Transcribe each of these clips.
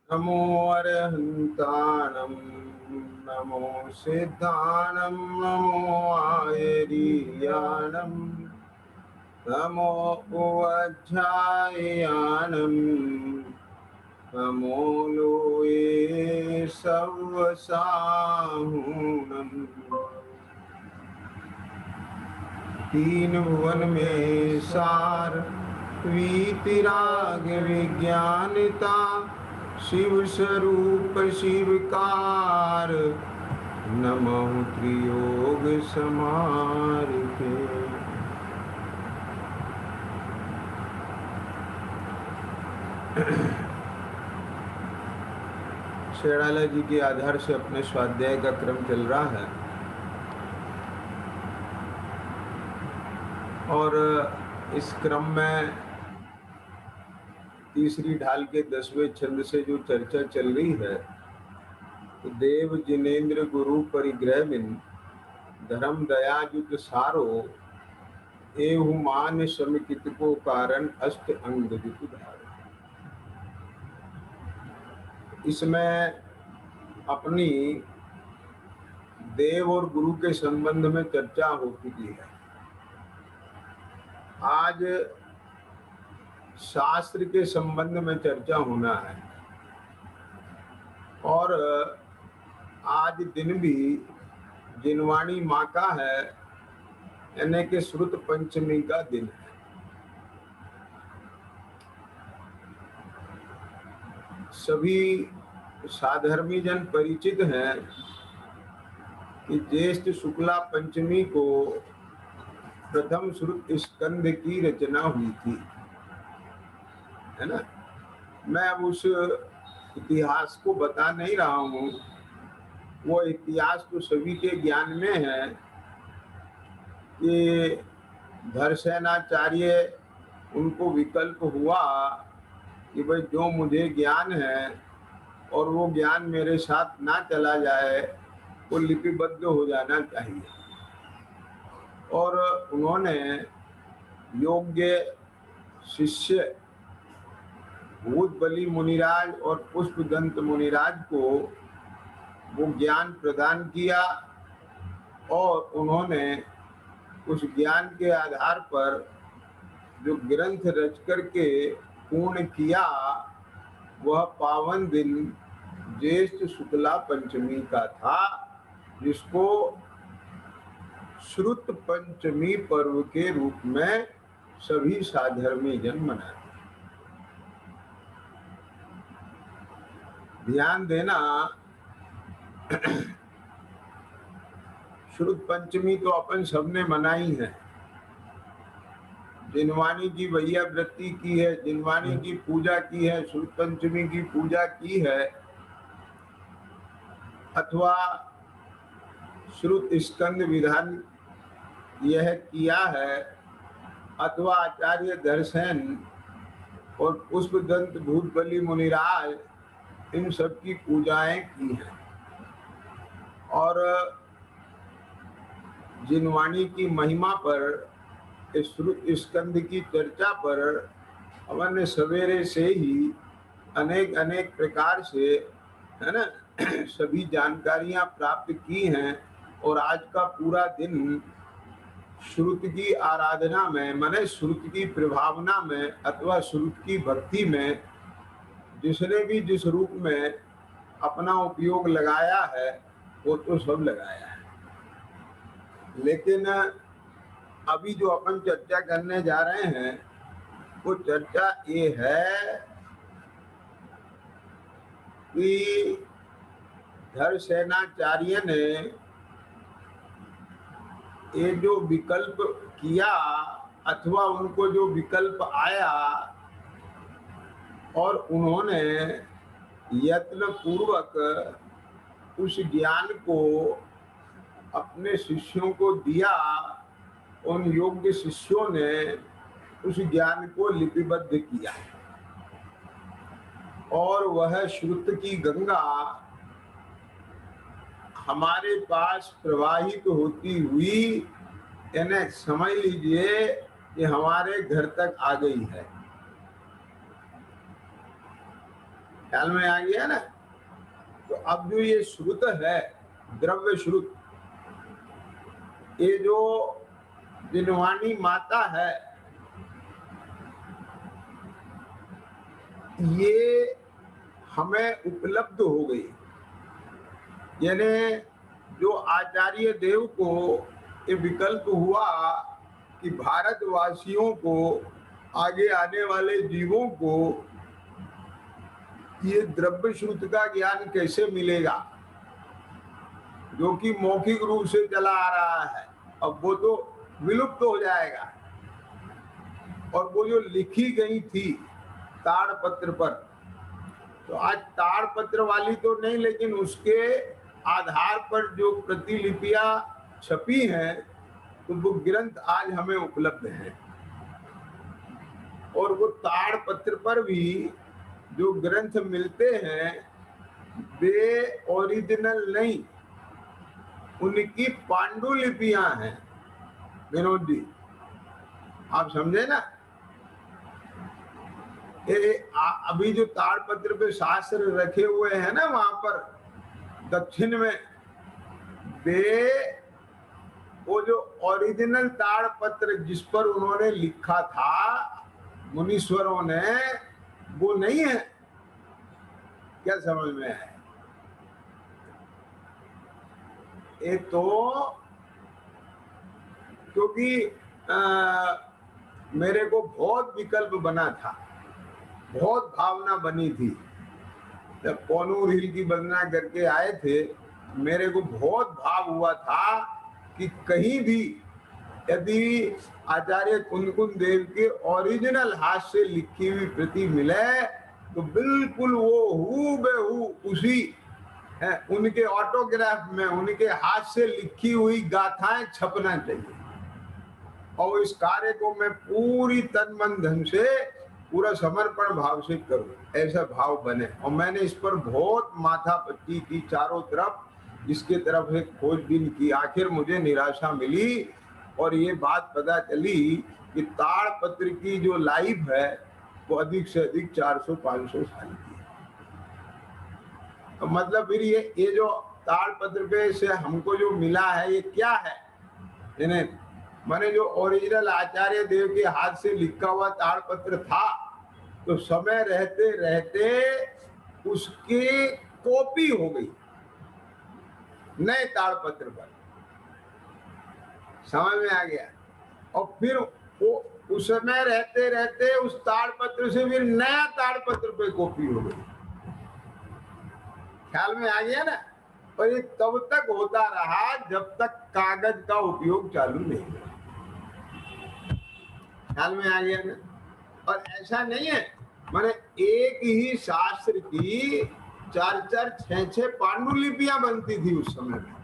नमो अरहन्ताणं नमो सिद्धाणं नमो आयरीयाणं नमो उवज्झायाणं नमो लोये सव्वसाहूणम्। तीन भुवन में सार वीतिराग विज्ञानता शिव स्वरूप शिवकार नमः त्रियोग समारिके। शेराला जी के आधार से अपने स्वाध्याय का क्रम चल रहा है और इस क्रम में तीसरी ढाल के 10वें छंद से जो चर्चा चल रही है, तो देव जिनेन्द्र गुरु परिग्रह बिन धर्म दयाजुत सारो एहु मान समिकित को कारण अष्ट अंग धारो। इसमें अपनी देव और गुरु के संबंध में चर्चा हो चुकी है। आज शास्त्र के संबंध में चर्चा होना है और आज दिन भी जिनवाणी माँ का है, यानी कि श्रुत पंचमी का दिन है। सभी साधर्मी जन परिचित हैं कि ज्येष्ठ शुक्ला पंचमी को प्रथम श्रुत स्कंद की रचना हुई थी, है ना। मैं अब उस इतिहास को बता नहीं रहा हूँ, वो इतिहास तो सभी के ज्ञान में है कि धरसेनाचार्य उनको विकल्प हुआ कि भाई जो मुझे ज्ञान है और वो ज्ञान मेरे साथ ना चला जाए, वो लिपिबद्ध हो जाना चाहिए। और उन्होंने योग्य शिष्य भूतबली मुनिराज और पुष्पदंत मुनिराज को वो ज्ञान प्रदान किया और उन्होंने उस ज्ञान के आधार पर जो ग्रंथ रच करके पूर्ण किया, वह पावन दिन ज्येष्ठ शुक्ला पंचमी का था, जिसको श्रुत पंचमी पर्व के रूप में सभी साधर्मी जन मनाते। ध्यान देना, श्रुत पंचमी तो अपन सबने मनाई है। जिनवाणी की भैया व्रती की है, जिनवाणी की पूजा की है, श्रुत पंचमी की पूजा की है, अथवा श्रुत स्कंद विधान यह किया है, अथवा आचार्य दर्शन और पुष्पदंत भूतबली मुनिराज इन सब की पूजाएं की हैं। और जिनवाणी की महिमा पर, श्रुत स्कंद की चर्चा पर हमने सवेरे से ही अनेक प्रकार से, है ना, सभी जानकारियां प्राप्त की हैं। और आज का पूरा दिन श्रुत की आराधना में, माने श्रुत की प्रभावना में अथवा श्रुत की भक्ति में जिसने भी जिस रूप में अपना उपयोग लगाया है, वो तो सब लगाया है। लेकिन अभी जो अपन चर्चा करने जा रहे हैं, वो चर्चा ये है कि धरसेनाचार्य ने ये जो विकल्प किया अथवा उनको जो विकल्प आया, और उन्होंने यत्न पूर्वक उस ज्ञान को अपने शिष्यों को दिया। उन योग्य शिष्यों ने उस ज्ञान को लिपिबद्ध किया और वह श्रुत की गंगा हमारे पास प्रवाहित होती हुई, यानी समझ लीजिए कि हमारे घर तक आ गई है। ख्याल में आ गया ना। तो अब जो ये श्रुत है, द्रव्य श्रुत, ये जो जिनवाणी माता है, ये हमें उपलब्ध हो गई। यानी जो आचार्य देव को ये विकल्प हुआ कि भारतवासियों को, आगे आने वाले जीवों को ये द्रव्य श्रुत का ज्ञान कैसे मिलेगा, जो कि मौखिक रूप से चला आ रहा है, अब वो तो विलुप्त हो जाएगा। और वो जो लिखी गई थी ताड़पत्र पर, तो आज ताड़पत्र वाली तो नहीं, लेकिन उसके आधार पर जो प्रतिलिपियां छपी हैं, तो वो ग्रंथ आज हमें उपलब्ध हैं। और वो ताड़पत्र पर भी जो ग्रंथ मिलते हैं, वे ओरिजिनल नहीं, उनकी पांडुलिपियां हैं। विनोद जी, आप समझे ना। अभी जो ताड़पत्र पे शास्त्र रखे हुए हैं ना, वहां पर दक्षिण में, वे वो जो ओरिजिनल ताड़पत्र जिस पर उन्होंने लिखा था मुनीश्वरों ने, वो नहीं है। क्या समझ में है? ये तो क्योंकि मेरे को बहुत विकल्प बना था, बहुत भावना बनी थी। जब कोनूर हिल की वंदना करके आए थे, मेरे को बहुत भाव हुआ था कि कहीं भी यदि आचार्य कुंदकुंद देव के ओरिजिनल हाथ से लिखी हुई प्रति मिले, तो बिल्कुल वो हूबहू उसी उनके ऑटोग्राफ में, उनके हाथ से लिखी हुई गाथाएं छपना चाहिए। और इस कार्य को मैं पूरी तन मन धन से, पूरा समर्पण भाव से करूं, ऐसा भाव बने। और मैंने इस पर बहुत माथापच्ची की, चारों तरफ इसके तरफ एक खोजबीन की। आखिर मुझे निराशा मिली और ये बात पता चली कि ताड़पत्र की जो लाइफ है वो अधिक से अधिक 400-500 साल की है। तो मतलब फिर ये जो ताड़पत्र पे से हमको जो मिला है, ये क्या है? यानी मैंने जो ओरिजिनल आचार्य देव के हाथ से लिखा हुआ ताड़पत्र था, तो समय रहते रहते उसकी कॉपी हो गई नए ताड़पत्र पर। समझ में आ गया? और फिर वो उस समय रहते रहते उस ताड़पत्र से फिर नया ताड़पत्र पे कॉपी हो गई। ख्याल में आ गया ना? और ये तब तक होता रहा जब तक कागज का उपयोग चालू नहीं हुआ। ख्याल में आ गया ना? और ऐसा नहीं है, माने एक ही शास्त्र की 4-4, 6-6 पांडुलिपियां बनती थी उस समय में।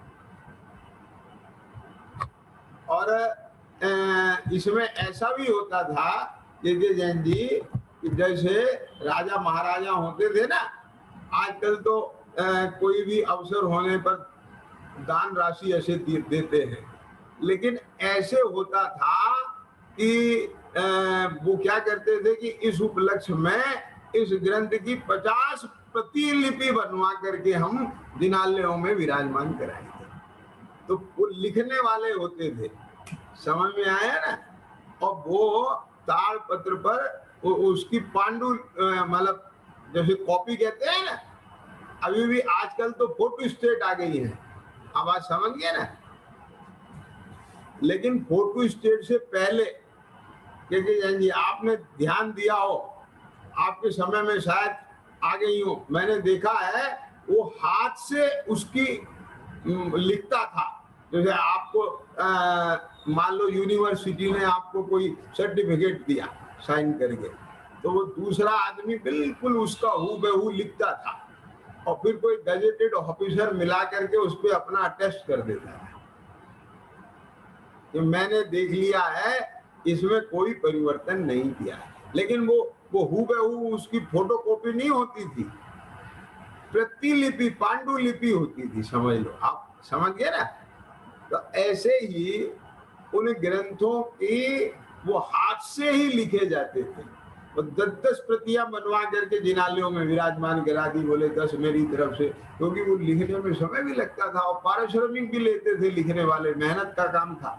और इसमें ऐसा भी होता था जैन जी, जैसे राजा महाराजा होते थे ना, आजकल तो कोई भी अवसर होने पर दान राशि ऐसे देते हैं, लेकिन ऐसे होता था कि वो क्या करते थे कि इस उपलक्ष्य में इस ग्रंथ की 50 प्रतिलिपि बनवा करके हम दिनालयों में विराजमान कराएंगे। तो वो लिखने वाले होते थे। समझ में आया ना? और वो ताड़पत्र पर वो उसकी पांडु मतलब जैसे कॉपी कहते हैं ना, अभी भी आजकल तो फोटो स्टेट आ गई है। अब आप समझ गए ना? लेकिन फोटो स्टेट से पहले, क्योंकि जी आपने ध्यान दिया हो, आपके समय में शायद आ गई हो, मैंने देखा है वो हाथ से उसकी लिखता था। जैसे आपको मान लो यूनिवर्सिटी ने आपको कोई सर्टिफिकेट दिया साइन करके, तो वो दूसरा आदमी बिल्कुल उसका हूबहू लिखता था और फिर कोई गजेटेड ऑफिसर मिला करके उस पर अपना अटेस्ट कर देता है कि मैंने देख लिया है, इसमें कोई परिवर्तन नहीं किया। लेकिन वो हूबहू उसकी फोटोकॉपी नहीं होती थी, प्रतिलिपि, पांडुलिपि होती थी। समझ लो, आप समझ गए ना? तो ऐसे ही उन ग्रंथों की वो हाथ से ही लिखे जाते थे। और 10-10 प्रतियां बनवा करके जिनालयों में विराजमान करा दी, बोले 10 मेरी तरफ से, क्योंकि वो लिखने में समय भी लगता था और पारिश्रमिक भी लेते थे लिखने वाले, मेहनत का काम था।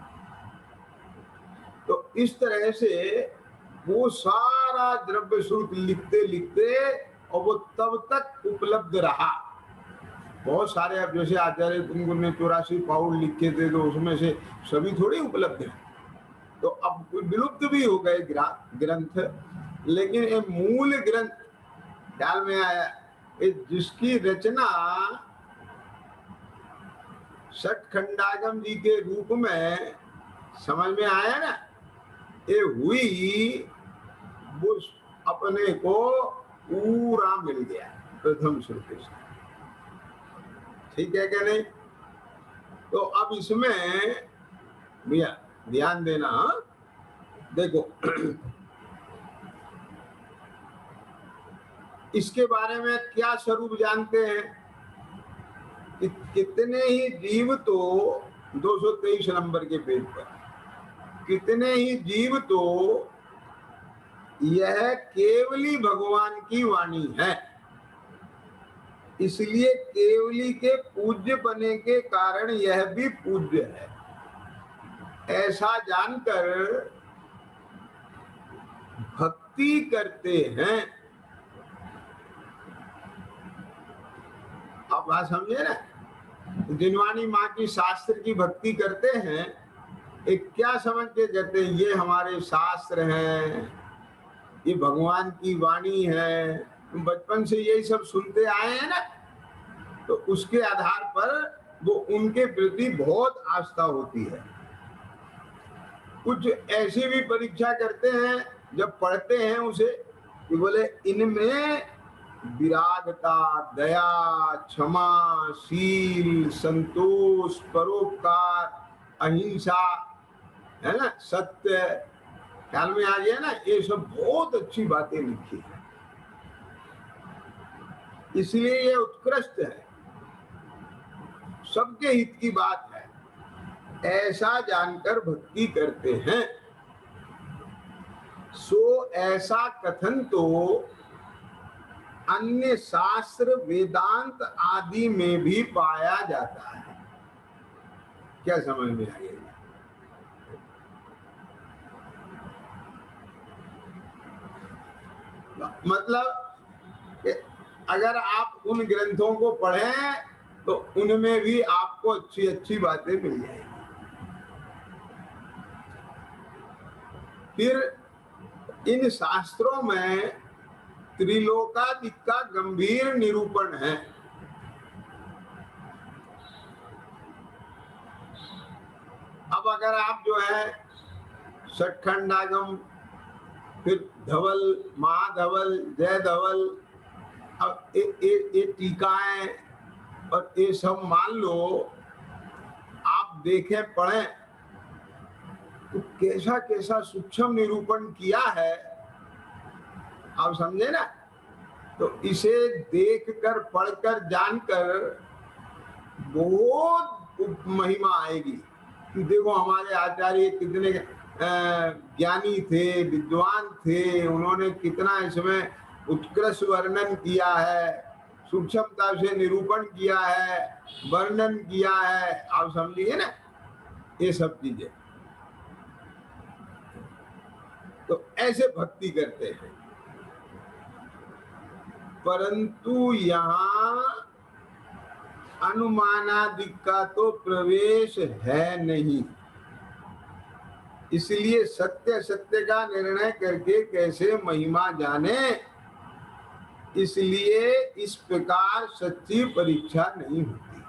तो इस तरह से वो सारा द्रव्य सूत्र लिखते लिखते और वो तब तक उपलब्ध रहा। बहुत सारे, अब जैसे आचार्य कुंगुल ने 84 पाउल लिखे थे, तो उसमें से सभी थोड़ी उपलब्ध है, तो अब विलुप्त भी हो गए ग्रंथ, लेकिन ये मूल ग्रंथ ख्याल में आया, जिसकी रचना षटखंडागम जी के रूप में समझ में आया ना, ये हुई, वो अपने को पूरा मिल गया प्रथम श्रुति से। ठीक है क्या नहीं? तो अब इसमें भैया ध्यान देना, देखो इसके बारे में क्या स्वरूप जानते हैं कि कितने ही जीव, तो 223 नंबर के पेज पर, कितने ही जीव तो यह केवली भगवान की वाणी है, इसलिए केवली के पूज्य बने के कारण यह भी पूज्य है, ऐसा जानकर भक्ति करते हैं। आप बात समझे ना, जिनवानी माँ की शास्त्र की भक्ति करते हैं, एक क्या समझ के करते हैं, ये हमारे शास्त्र हैं, ये भगवान की वाणी है, बचपन से यही सब सुनते आए हैं ना, तो उसके आधार पर वो उनके प्रति बहुत आस्था होती है। कुछ ऐसी भी परीक्षा करते हैं जब पढ़ते हैं उसे, कि बोले इनमें विरागता, दया, क्षमा, शील, संतोष, परोपकार, अहिंसा, है ना, सत्य, ख्याल में आ गया ना, ये सब बहुत अच्छी बातें लिखी है, इसलिए ये उत्कृष्ट है, सबके हित की बात है, ऐसा जानकर भक्ति करते हैं। सो ऐसा कथन तो अन्य शास्त्र, वेदांत आदि में भी पाया जाता है। क्या समझ में आ गया? मतलब अगर आप उन ग्रंथों को पढ़ें तो उनमें भी आपको अच्छी अच्छी बातें मिल जाएंगी। फिर इन शास्त्रों में त्रिलोकादि का गंभीर निरूपण है। अब अगर आप जो है षटखंडागम, फिर धवल, महाधवल, जय धवल, अब ये टीकाएं और ये सब मान लो आप देखें, पढ़ें, तो कैसा कैसा सूक्ष्म निरूपण किया है, आप समझे ना। तो इसे देखकर, पढ़कर, जानकर बहुत महिमा आएगी कि देखो हमारे आचार्य कितने ज्ञानी थे, विद्वान थे, उन्होंने कितना इसमें उत्कृष्ट वर्णन किया है, सूक्ष्मता से निरूपण किया है, वर्णन किया है, आप समझिए ना, ये सब चीजें। तो ऐसे भक्ति करते हैं, परंतु यहाँ अनुमानादि का तो प्रवेश है नहीं, इसलिए सत्य सत्य का निर्णय करके कैसे महिमा जाने, इसलिए इस प्रकार सच्ची परीक्षा नहीं होती।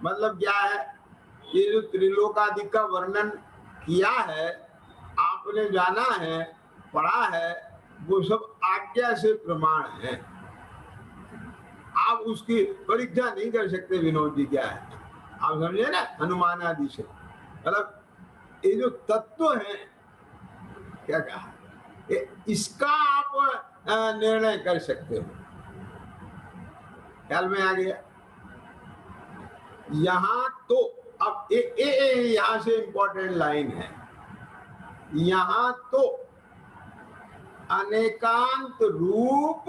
मतलब क्या है, ये जो त्रिलोकादि का वर्णन किया है, आपने जाना है, पढ़ा है, वो सब आज्ञा से प्रमाण है, आप उसकी परीक्षा नहीं कर सकते। विनोद जी क्या है, आप समझे ना, अनुमान आदि से, मतलब ये जो तत्व है, क्या कहा, इसका आप निर्णय कर सकते हो। ख्याल में आ गया? यहां तो अब यहां से इंपॉर्टेंट लाइन है, यहां तो अनेकांत रूप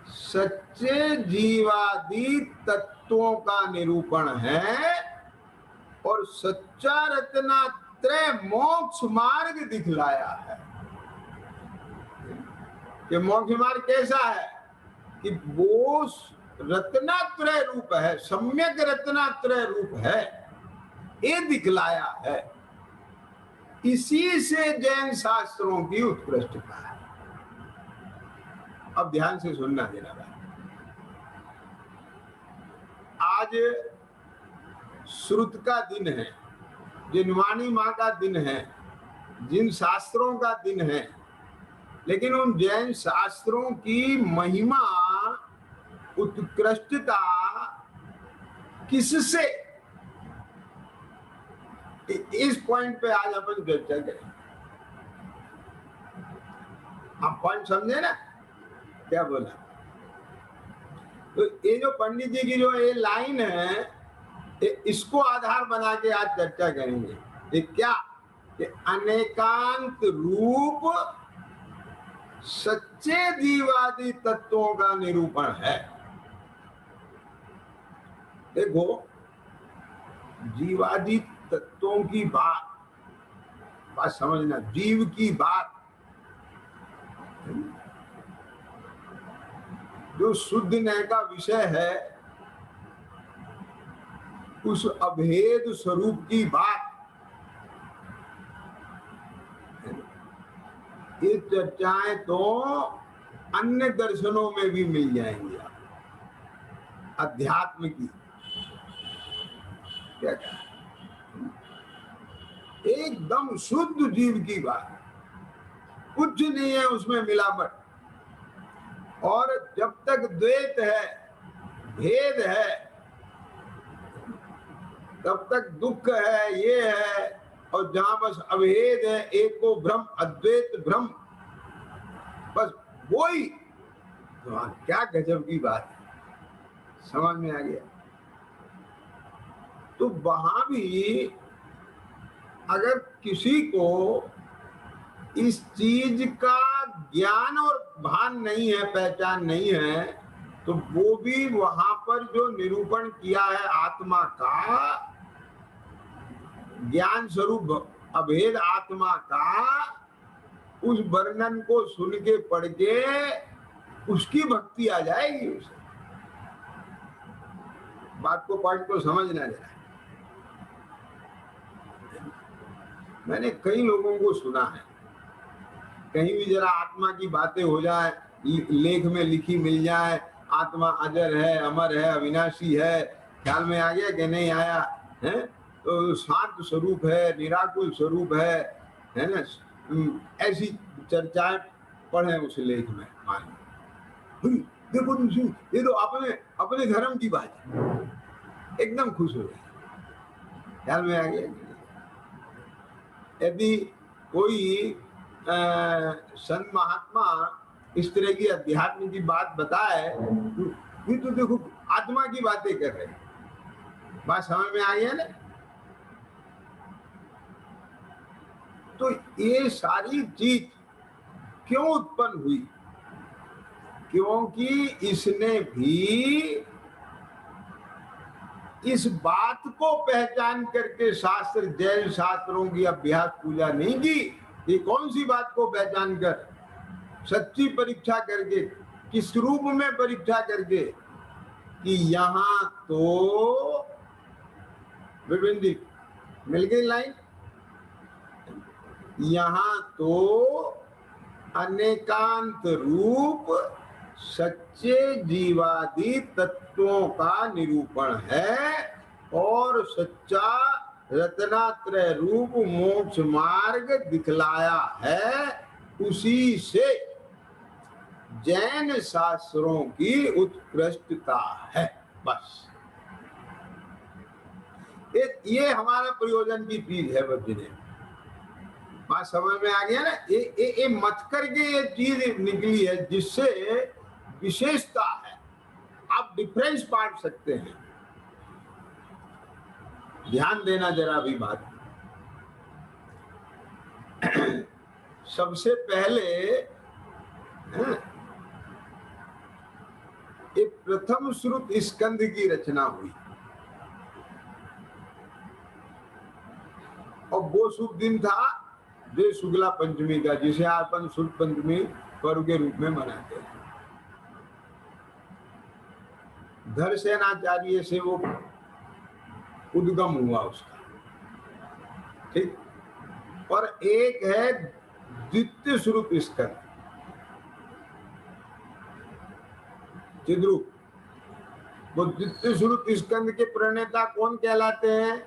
सच्चे जीवादि तत्वों का निरूपण है और सच्चा रत्नात्रय मोक्ष मार्ग दिखलाया है। कि मोक्ष मार्ग कैसा है कि वो रत्नात्रय रूप है, सम्यक रत्नात्रय रूप है, ये दिखलाया है। इसी से जैन शास्त्रों की उत्कृष्टता है। अब ध्यान से सुनना देना भाई। आज श्रुत का दिन है, जिनवाणी माँ का दिन है, जिन शास्त्रों का दिन है, लेकिन उन जैन शास्त्रों की महिमा, उत्कृष्टता किससे, इस पॉइंट पे आज अपन चर्चा करें। आप पॉइंट समझे ना क्या बोला? तो ये जो पंडित जी की जो ये लाइन है, इसको आधार बना के आज चर्चा करेंगे। ये क्या? कि अनेकांत रूप सच्चे जीवादि तत्वों का निरूपण है। देखो, जीवादि तत्वों की बात समझना, जीव की बात जो शुद्ध न्याय का विषय है, उस अभेद स्वरूप की बात, ये चर्चाएं तो अन्य दर्शनों में भी मिल जाएंगी। अध्यात्म की क्या कहा, एकदम शुद्ध जीव की बात, कुछ नहीं है उसमें मिलावट। और जब तक द्वैत है, भेद है, तब तक दुख है, ये है। और जहां बस अभेद है, एको ब्रह्म, अद्वैत ब्रह्म, बस वही, तो क्या गजब की बात है। समझ में आ गया? तो वहां भी अगर किसी को इस चीज का ज्ञान और भान नहीं है, पहचान नहीं है, तो वो भी वहां पर जो निरूपण किया है आत्मा का, ज्ञान स्वरूप अभेद आत्मा का, उस वर्णन को सुन के पढ़ के उसकी भक्ति आ जाएगी उसे। बात को पॉइंट को समझना जरा। मैंने कई लोगों को सुना है, कहीं भी जरा आत्मा की बातें हो जाए, लेख में लिखी मिल जाए, आत्मा अजर है, अमर है, अविनाशी है, ख्याल में आ गया कि नहीं आया है? तो शांत स्वरूप है, निराकुल स्वरूप है ना? ऐसी चर्चाएं पढ़े उस लेख में। देखो ये तो अपने धर्म की बात है, एकदम खुश हो गए। ख्याल में आ गया? यदि कोई संत महात्मा इस तरह की अध्यात्म की बात बताए, ये तो देखो आत्मा की बातें कर रहे हैं। बात समझ में आ गया ना? तो ये सारी चीज क्यों उत्पन्न हुई? क्योंकि इसने भी इस बात को पहचान करके शास्त्र, जैन शास्त्रों की अभ्यास पूजा नहीं की। ये कौन सी बात को पहचान कर? सच्ची परीक्षा करके, किस रूप में परीक्षा करके? कि यहाँ तो विपिन जी मिल गई लाइन, यहाँ तो अनेकांत रूप सच्चे जीवादि तत्वों का निरूपण है और सच्चा रत्नात्रय रूप मोक्ष मार्ग दिखलाया है। उसी से जैन शास्त्रों की उत्कृष्टता है। बस ये हमारा प्रयोजन की चीज है। बच्चे, बात समझ में आ गया ना? ये मत करके ये चीज निकली है जिससे विशेषता है। आप डिफरेंस बांट सकते हैं। ध्यान देना जरा भी बात। सबसे पहले है? एक प्रथम श्रुत स्कंद की रचना हुई और वो शुभ दिन था जो शुक्ला पंचमी का, जिसे अपन शुक्ल पंचमी पर्व के रूप में मनाते हैं। धरसेनाचार्य से वो उद्गम हुआ उसका, ठीक। और एक है द्वितीय श्रुत स्कंद, चिद्रूप। वो द्वितीय श्रुत स्कंद के प्रणेता कौन कहलाते हैं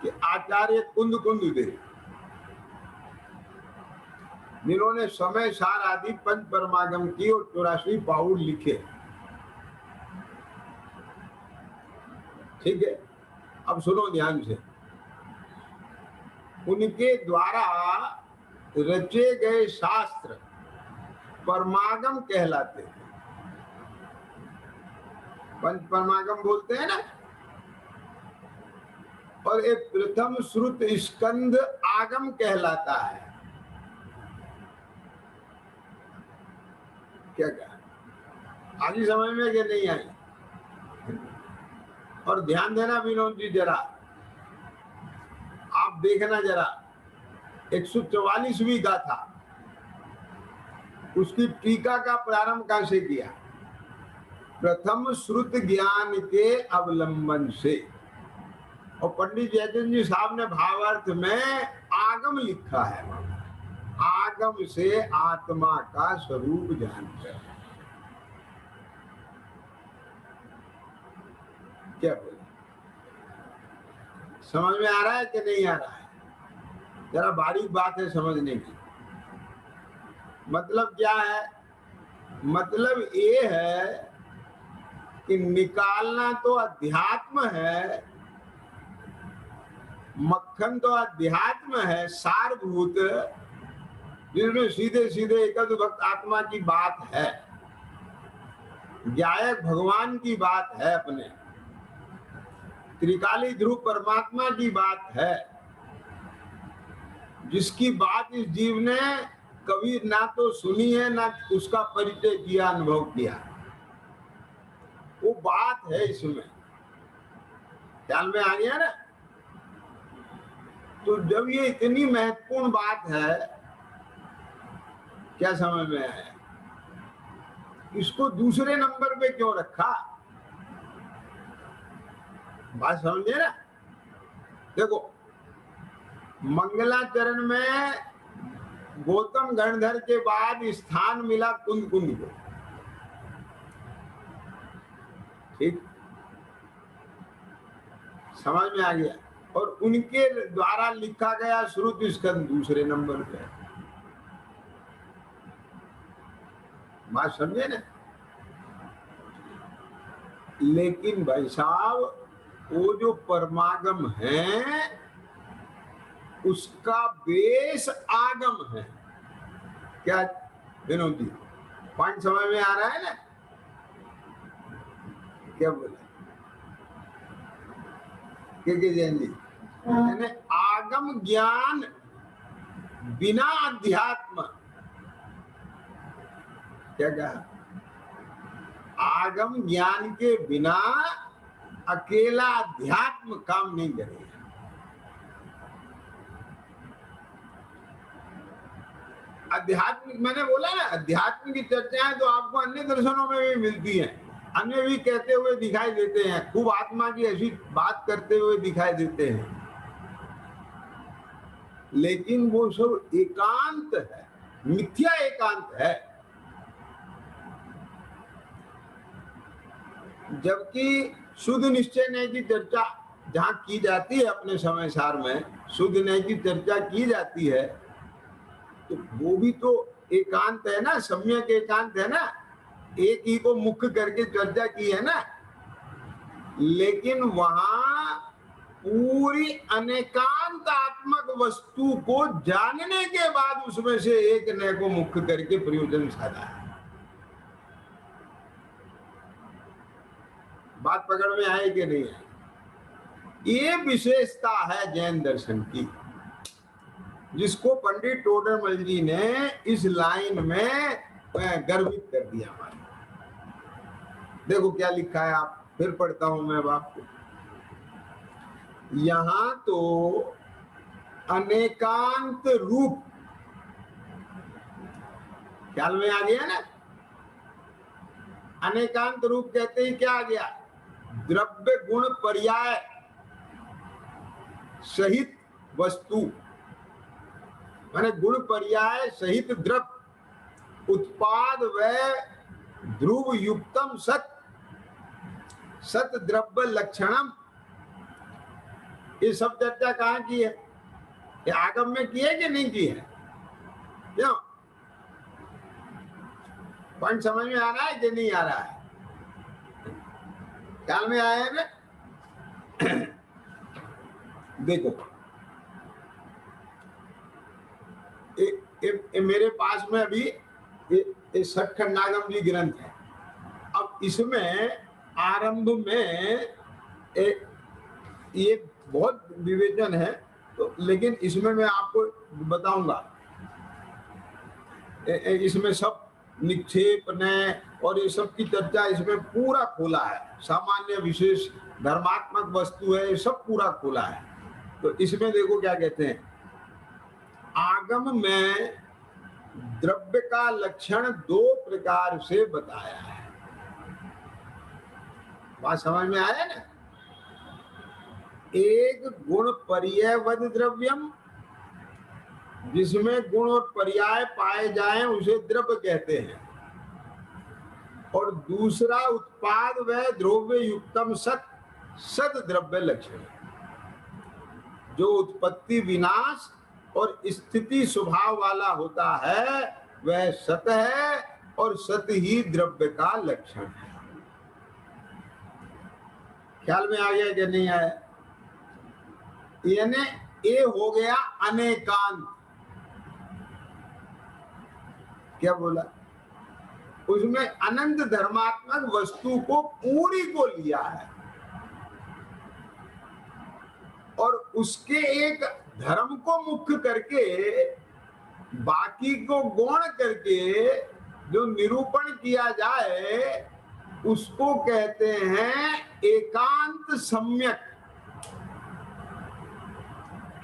कि आचार्य कुंदकुंददेव, जिन्होंने समय सार आदि पंच परमागम की और 84 पाउड लिखे, ठीक है। अब सुनो ध्यान से, उनके द्वारा रचे गए शास्त्र परमागम कहलाते हैं। पंच परमागम बोलते हैं ना। और एक प्रथम श्रुत स्कंद आगम कहलाता है। क्या कहा, आगे समझ में क्या नहीं आई? और ध्यान देना विनोद जी, जरा आप देखना जरा, 144वीं गाथा, उसकी टीका का प्रारंभ कैसे किया? प्रथम श्रुत ज्ञान के अवलंबन से। और पंडित जयचंद जी साहब ने भावार्थ में आगम लिखा है, आगम से आत्मा का स्वरूप जानकर। क्या बोले, समझ में आ रहा है कि नहीं आ रहा है? जरा बारीक बात है समझने की। मतलब क्या है? मतलब ये है कि निकालना तो अध्यात्म है, मक्खन तो अध्यात्म है सारभूत, जिसमें सीधे सीधे एकद भक्त आत्मा की बात है, ज्ञायक भगवान की बात है, अपने त्रिकाली ध्रुव परमात्मा की बात है, जिसकी बात इस जीव ने कभी ना तो सुनी है ना उसका परिचय किया, अनुभव किया। वो बात है इसमें, ख्याल में आ गया ना? तो जब ये इतनी महत्वपूर्ण बात है, क्या समझ में आया? इसको दूसरे नंबर पे क्यों रखा? बात समझे ना? देखो, मंगलाचरण में गौतम गणधर के बाद स्थान मिला कुंद कुंद को, ठीक, समझ में आ गया। और उनके द्वारा लिखा गया श्रुत स्कंद दूसरे नंबर पे। बात समझे ना? लेकिन भाई साहब, वो जो परमागम है उसका बेस आगम है। क्या विनोद जी, पॉइंट समझ में आ रहा है ना? क्या बोले के जैन जी? यानी आगम ज्ञान बिना अध्यात्म, क्या कहा? आगम ज्ञान के बिना अकेला अध्यात्म काम नहीं करेगा। आध्यात्मिक, मैंने बोला ना, अध्यात्म की चर्चाएं तो आपको अन्य दर्शनों में भी मिलती हैं, अन्य भी कहते हुए दिखाई देते हैं, खूब आत्मा की ऐसी बात करते हुए दिखाई देते हैं। लेकिन वो सब एकांत है, मिथ्या एकांत है। जबकि शुद्ध निश्चय न्याय की चर्चा जहां की जाती है, अपने समय सार में शुद्ध न्याय की चर्चा की जाती है, तो वो भी तो एकांत है ना, सम्यक एकांत है ना, एक ही को मुख्य करके चर्चा की है ना। लेकिन वहां पूरी अनेकांत आत्मक वस्तु को जानने के बाद उसमें से एक नए को मुख्य करके प्रयोजन साधा है। बात पकड़ में आए कि नहीं है? ये विशेषता है जैन दर्शन की, जिसको पंडित टोडरमल जी ने इस लाइन में गर्वित कर दिया हमारे। देखो क्या लिखा है, आप फिर पढ़ता हूं मैं अब आपको। यहां तो अनेकांत रूप, ख्याल में आ गया ना? अनेकांत रूप कहते ही क्या आ गया? द्रव्य गुण पर्याय सहित वस्तु, माने गुण पर्याय सहित द्रव्य, उत्पाद व ध्रुव युक्तम सत, सत द्रव्य लक्षणम। ये सब चर्चा कहाँ की है? ये आगम में की है कि नहीं की है? क्यों? पॉइंट समझ में आ रहा है कि नहीं आ रहा है? ख्याल में आया है ना? देखो मेरे पास में अभी षटखंडागम जी ग्रंथ है। अब इसमें आरंभ में ये बहुत विवेचन है, तो लेकिन इसमें मैं आपको बताऊंगा। इसमें सब निक्षेप ने और ये सब की चर्चा इसमें पूरा खोला है। सामान्य विशेष धर्मात्मक वस्तु है, ये सब पूरा खोला है। तो इसमें देखो क्या कहते हैं, आगम में द्रव्य का लक्षण दो प्रकार से बताया है। बात समझ में आया ना? एक गुण पर्यायवद द्रव्यम, जिसमें गुण और पर्याय पाए जाएं उसे द्रव्य कहते हैं, और दूसरा उत्पाद व द्रव्य युक्तम सत, सद द्रव्य लक्षण, जो उत्पत्ति विनाश और स्थिति स्वभाव वाला होता है वह सत है, और सत ही द्रव्य का लक्षण है। ख्याल में आ गया कि नहीं आया? यानी ये हो गया अनेकांत। क्या बोला? उसमें अनंत धर्मात्मक वस्तु को पूरी को लिया है, और उसके एक धर्म को मुख्य करके बाकी को गौण करके जो निरूपण किया जाए उसको कहते हैं एकांत सम्यक।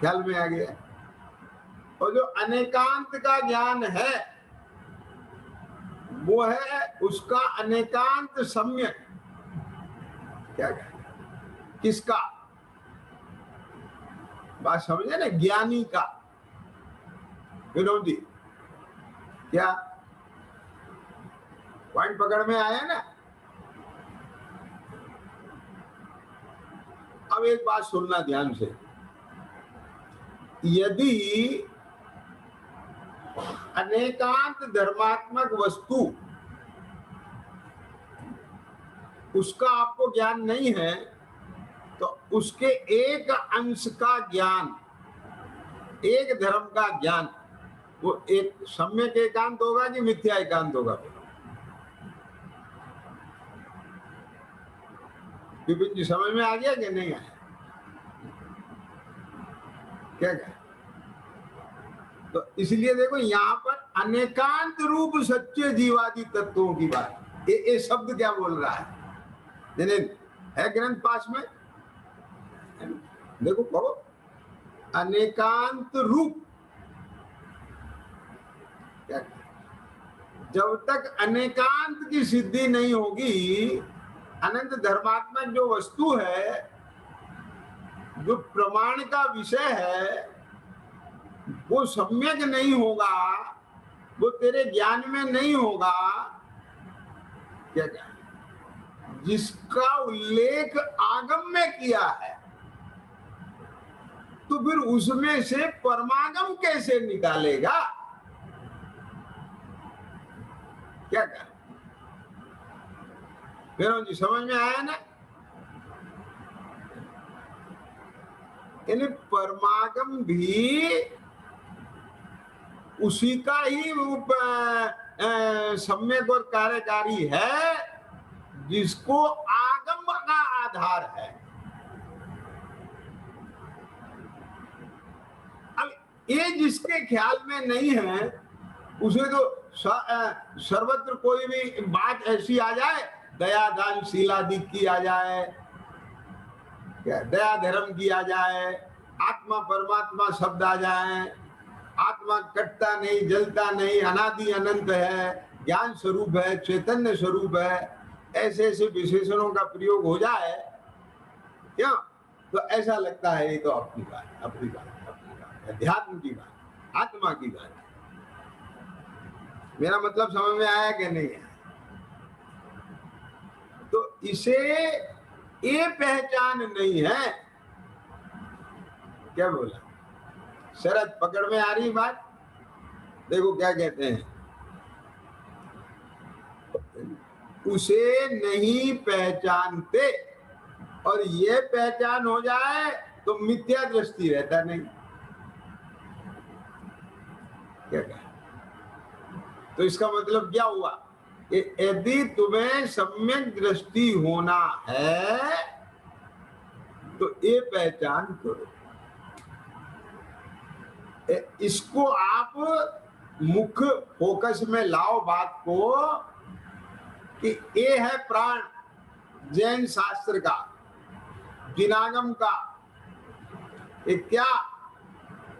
ख्याल में आ गया? और जो अनेकांत का ज्ञान है वो है उसका अनेकांत सम्यक। क्या कहते? किसका? बात समझे ना? ज्ञानी का। विनोद जी, क्या पॉइंट पकड़ में आया ना? अब एक बात सुनना ध्यान से, यदि अनेकांत धर्मात्मक वस्तु उसका आपको ज्ञान नहीं है, तो उसके एक अंश का ज्ञान, एक धर्म का ज्ञान, वो एक सम्यक एकांत होगा कि मिथ्या एकांत होगा? विपिन जी समझ में आ गया कि नहीं आया? क्या कहा? तो इसलिए देखो यहाँ पर अनेकांत रूप सच्चे जीवादि तत्वों की बात, ये शब्द क्या बोल रहा है? है ग्रंथ पास में, देखो कहो अनेकांत रूप। क्या? जब तक अनेकांत की सिद्धि नहीं होगी, अनंत धर्मात्मक जो वस्तु है, जो प्रमाण का विषय है, वो सम्यक नहीं होगा, वो तेरे ज्ञान में नहीं होगा। क्या क्या? जिसका उल्लेख आगम में किया है, तो फिर उसमें से परमागम कैसे निकालेगा? क्या क्या? विनोद जी समझ में आया ना? यानी परमागम भी उसी का ही रूप सम्यक और कार्यकारी है, जिसको आगम का आधार है। अब ये जिसके ख्याल में नहीं है, उसे तो सर्वत्र कोई भी बात ऐसी आ जाए, दया दान शीलादि की आ जाए, क्या दया धर्म की आ जाए, आत्मा परमात्मा शब्द आ जाए, आत्मा कटता नहीं जलता नहीं, अनादि अनंत है, ज्ञान स्वरूप है, चैतन्य स्वरूप है, ऐसे ऐसे विशेषणों का प्रयोग हो जाए, क्यों? तो ऐसा लगता है ये तो अपनी बात, अपनी बात, अपनी बात, अध्यात्म की बात, आत्मा की बात। मेरा मतलब समझ में आया कि नहीं है? तो इसे ये पहचान नहीं है। क्या बोला शरद? पकड़ में आ रही बात? देखो क्या कहते हैं, उसे नहीं पहचानते, और ये पहचान हो जाए तो मिथ्या दृष्टि रहता नहीं। क्या कहा? तो इसका मतलब क्या हुआ? यदि तुम्हें सम्यक दृष्टि होना है तो ये पहचान करो। इसको आप मुख्य फोकस में लाओ बात को, कि ये है प्राण जैन शास्त्र का, जिनागम का। ये क्या?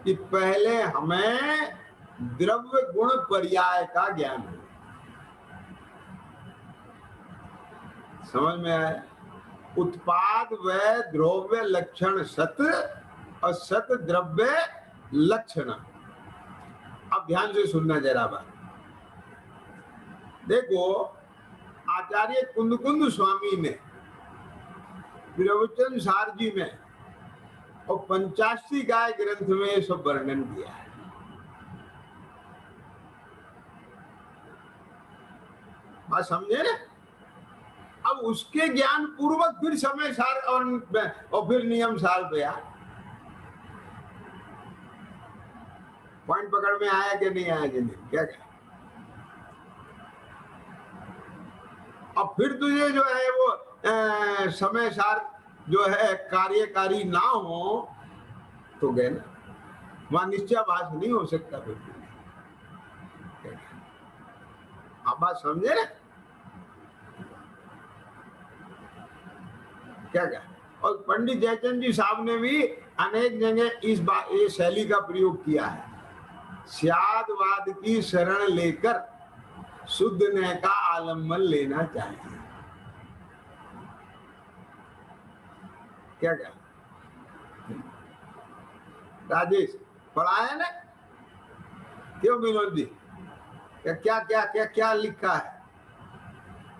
कि पहले हमें द्रव्य गुण पर्याय का ज्ञान हो। समझ में आया? उत्पाद व द्रव्य लक्षण सत और सत द्रव्य लक्षण। अब ध्यान से सुनना जरा बात। देखो, आचार्य कुंद स्वामी ने प्रवचन सार जी में और पंचाशी गाय ग्रंथ में सब वर्णन किया है। बात समझे ना? अब उसके ज्ञान पूर्वक फिर समय सार और फिर नियम सार पे यार पॉइंट पकड़ में आया कि नहीं आया कि नहीं? क्या कहा? अब फिर तुझे जो है वो समय सार जो है कार्यकारी ना हो तो गए ना, वहां निश्चयाभास नहीं हो सकता। फिर आप बात समझे ना? क्या क्या? और पंडित जयचंद जी साहब ने भी अनेक जगह इस बात ये शैली का प्रयोग किया है। स्यादवाद की शरण लेकर शुद्ध ने का आलम्बन लेना चाहिए। क्या क्या? राजेश पढ़ा है ना? क्यों विनोद जी? क्या क्या क्या क्या क्या लिखा है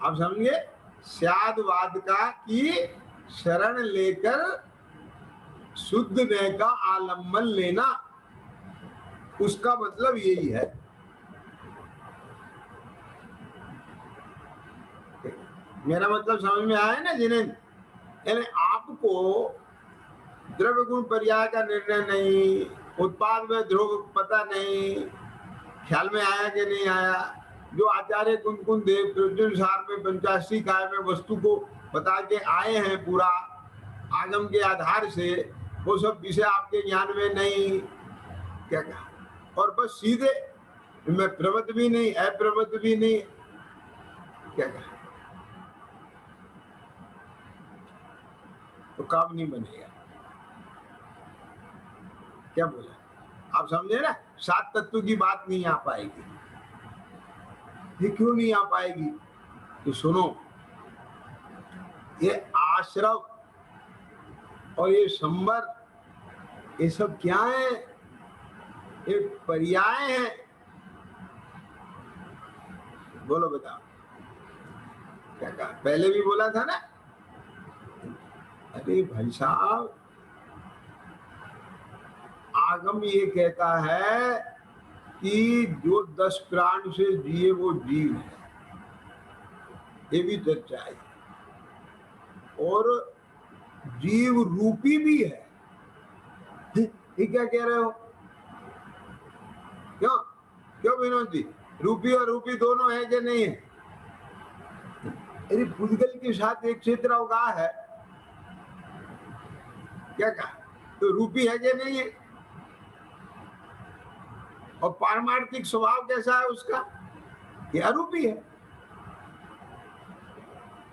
आप समझिए? स्यादवाद का की शरण लेकर शुद्ध ने का आलम्बन लेना, उसका मतलब यही है। मेरा मतलब समझ में आया ना जिन्हें? यानी आपको द्रव्य गुण पर्याय का निर्णय नहीं, उत्पाद में ध्रुव पता नहीं, ख्याल में आया कि नहीं आया? जो आचार्य कुंद देव प्रवचन सार में पंचाशी काय में वस्तु को बता के आए हैं पूरा आगम के आधार से, वो सब विषय आपके ज्ञान में नहीं। क्या कहा? और बस सीधे मैं प्रवत भी नहीं अप्रवत भी नहीं। क्या कहा? तो काम नहीं बनेगा। क्या बोला? आप समझे ना? सात तत्व की बात नहीं आ पाएगी। ये क्यों नहीं आ पाएगी? तो सुनो, ये आश्रव और ये संबर, ये सब क्या है? ये पर्याय है। बोलो बताओ। क्या कहा? पहले भी बोला था ना? अरे भाई साहब, आगम ये कहता है कि जो 10 प्राण से जिए वो जीव है, ये भी चर्चा है, और जीव रूपी भी है। ये क्या कह रहे हो? क्यों क्यों विनोद जी? रूपी और रूपी दोनों है कि नहीं है? अरे पुद्गल के साथ एक क्षेत्र अवगाह है। क्या कहा? तो रूपी है कि नहीं है? और पारमार्थिक स्वभाव कैसा है उसका? ये अरूपी है।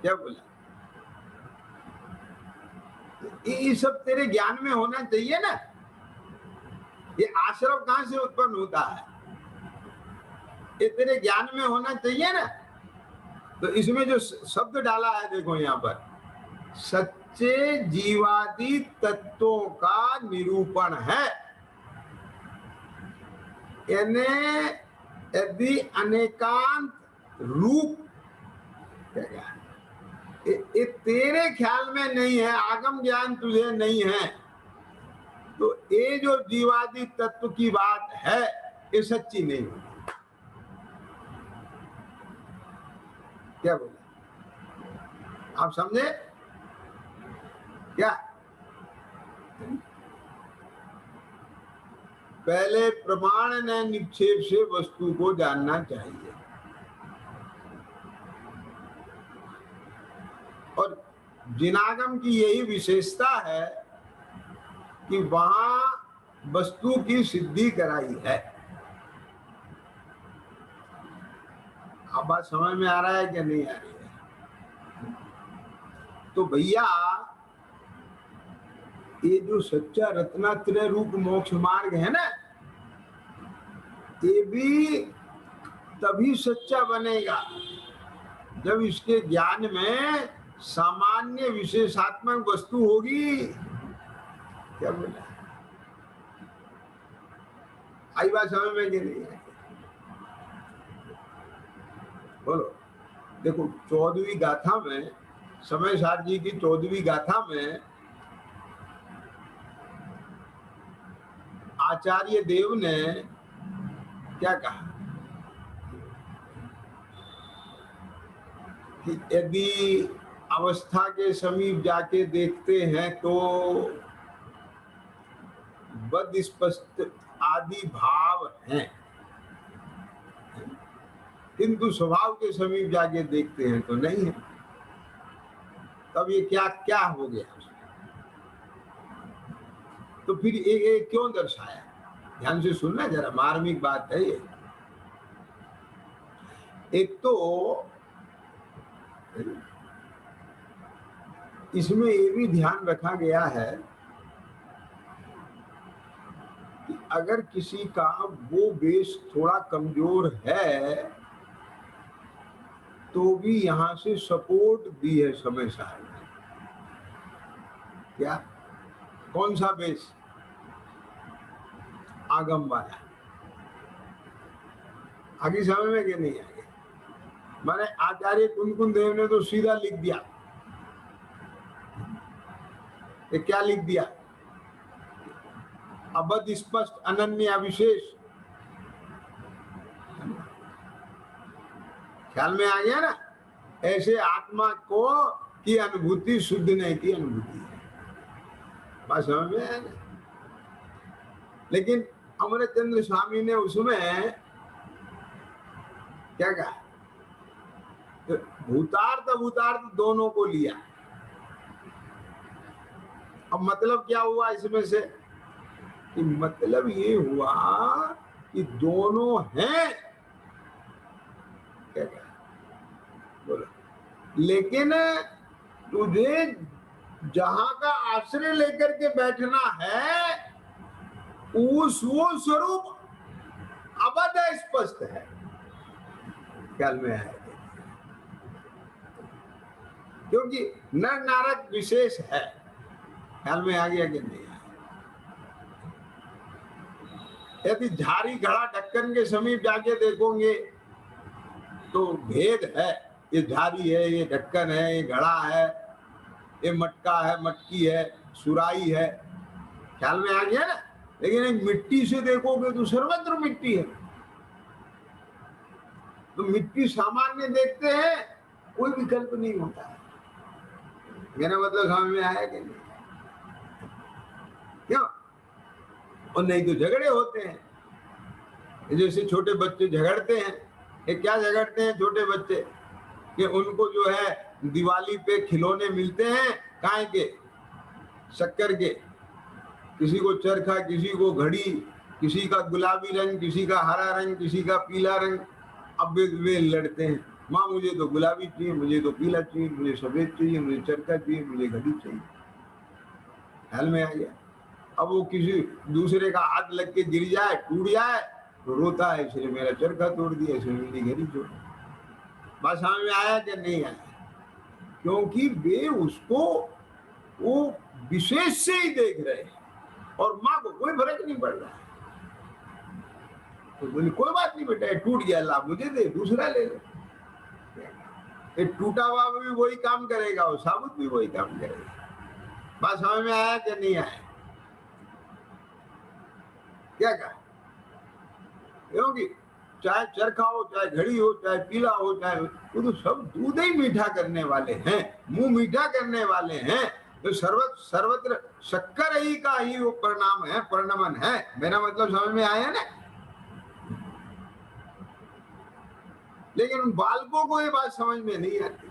क्या बोला? ये सब तेरे ज्ञान में होना चाहिए ना। ये आश्रव कहां से उत्पन्न होता है? ये तेरे ज्ञान में होना चाहिए ना। तो इसमें जो शब्द डाला है देखो यहाँ पर, सच्चे जीवादि तत्वों का निरूपण है। यानी यदि अनेकांत रूप ये तेरे ख्याल में नहीं है, आगम ज्ञान तुझे नहीं है, तो ये जो जीवादि तत्व की बात है ये सच्ची नहीं है। क्या बोला? आप समझे क्या? पहले प्रमाण ने निक्षेप से वस्तु को जानना चाहिए, और जिनागम की यही विशेषता है कि वहां वस्तु की सिद्धि कराई है। अब बात समझ में आ रहा है कि नहीं आ रही है? तो भैया ये जो सच्चा रत्नात्रय रूप मोक्ष मार्ग है ना, ये भी तभी सच्चा बनेगा जब इसके ज्ञान में सामान्य विशेषात्मक वस्तु होगी। क्या बोला? आई बात समझ में कि नहीं? बोलो। देखो 14वीं गाथा में, समय सार जी की 14वीं गाथा में आचार्य देव ने क्या कहा कि यदि अवस्था के समीप जाके देखते हैं तो बद स्पष्ट आदि भाव हैं, किंतु स्वभाव के समीप जाके देखते हैं तो नहीं है। तब ये क्या क्या हो गया? तो फिर ये क्यों दर्शाया? ध्यान से सुनना जरा, मार्मिक बात है ये। एक तो इसमें ये भी ध्यान रखा गया है कि अगर किसी का वो बेस थोड़ा कमजोर है तो भी यहां से सपोर्ट दी है समय साहब। क्या? कौन सा बेस? आगम वाला। आगे समझ में कि नहीं आगे? माने आचार्य कुनकुन देव ने तो सीधा लिख दिया। ये क्या लिख दिया? अबध स्पष्ट अनन्य विशेष। ख्याल में आ गया ना? ऐसे आत्मा को की अनुभूति शुद्ध नहीं की अनुभूति है। बात समझ में आया ना? लेकिन अमरचंद्र स्वामी ने उसमें क्या कहा? तो भूतार्थ अभूतार्थ दोनों को लिया। अब मतलब क्या हुआ इसमें से? कि मतलब ये हुआ कि दोनों हैं। क्या कहा? बोलो। लेकिन तुझे जहां का आश्रय लेकर के बैठना है उस वो स्वरूप अबध स्पष्ट है। ख्याल में है? क्योंकि नर नारद विशेष है। ख्याल में आ गया कि नहीं? यदि झाड़ी घड़ा ढक्कन के समीप जाके देखोगे तो भेद है। ये झाड़ी है, ये ढक्कन है, ये घड़ा है, ये मटका है, मटकी है, सुराई है। ख्याल में आ गया ना? लेकिन एक मिट्टी से देखोगे तो सर्वत्र मिट्टी है। तो मिट्टी सामान्य देखते हैं, कोई विकल्प नहीं होता है। मेरा मतलब समझ में आया कि नहीं? क्यों? और नहीं तो झगड़े होते हैं। जैसे छोटे बच्चे झगड़ते हैं। ये क्या झगड़ते हैं छोटे बच्चे? कि उनको जो है दिवाली पे खिलौने मिलते हैं, काहे के? शक्कर के। किसी को चरखा, किसी को घड़ी, किसी का गुलाबी रंग, किसी का हरा रंग, किसी का पीला रंग। अब वे लड़ते हैं, माँ मुझे तो गुलाबी चाहिए, मुझे तो पीला चाहिए, मुझे सफेद चाहिए, मुझे चरखा चाहिए, मुझे घड़ी चाहिए। ख्याल में आ गया। अब वो किसी दूसरे का हाथ लग के गिर जाए, टूट जाए, तो रोता है, इसने मेरा चरखा तोड़ दिया, इसने मेरी घड़ी तोड़ दी। बात समझ में आया कि नहीं आया? क्योंकि वे उसको वो विशेष से ही देख रहे हैं और माँ को कोई फर्क नहीं पड़ रहा है। तो बोली कोई बात नहीं बेटा, टूट गया, ला मुझे दे, दूसरा ले ले। ये टूटा हुआ भी वही काम करेगा और साबुत भी वही काम करेगा। बात समझ में आया कि नहीं आया? क्या कहा? क्योंकि चाहे चरखा हो, चाहे घड़ी हो, चाहे पीला हो, चाहे वो तो सब दूध ही मीठा करने वाले हैं, मुंह मीठा करने वाले हैं। तो सर्वत्र शक्कर ही का ही वो परिणाम है, परिणमन है। मेरा मतलब समझ में आया ना? लेकिन उन बालकों को ये बात समझ में नहीं आती।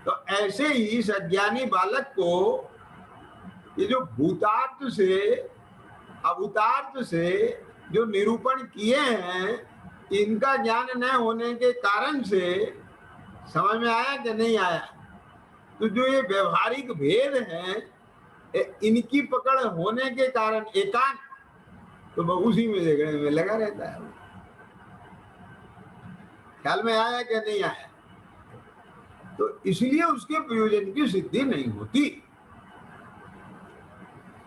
तो ऐसे ही इस अज्ञानी बालक को ये जो भूतार्थ से अभूतार्थ से जो निरूपण किए हैं, इनका ज्ञान न होने के कारण से समझ में आया कि नहीं आया? तो जो ये व्यवहारिक भेद हैं, इनकी पकड़ होने के कारण एकांत, तो उसी में देखने में लगा रहता है। ख्याल में आया कि नहीं आया? तो इसलिए उसके प्रयोजन की सिद्धि नहीं होती।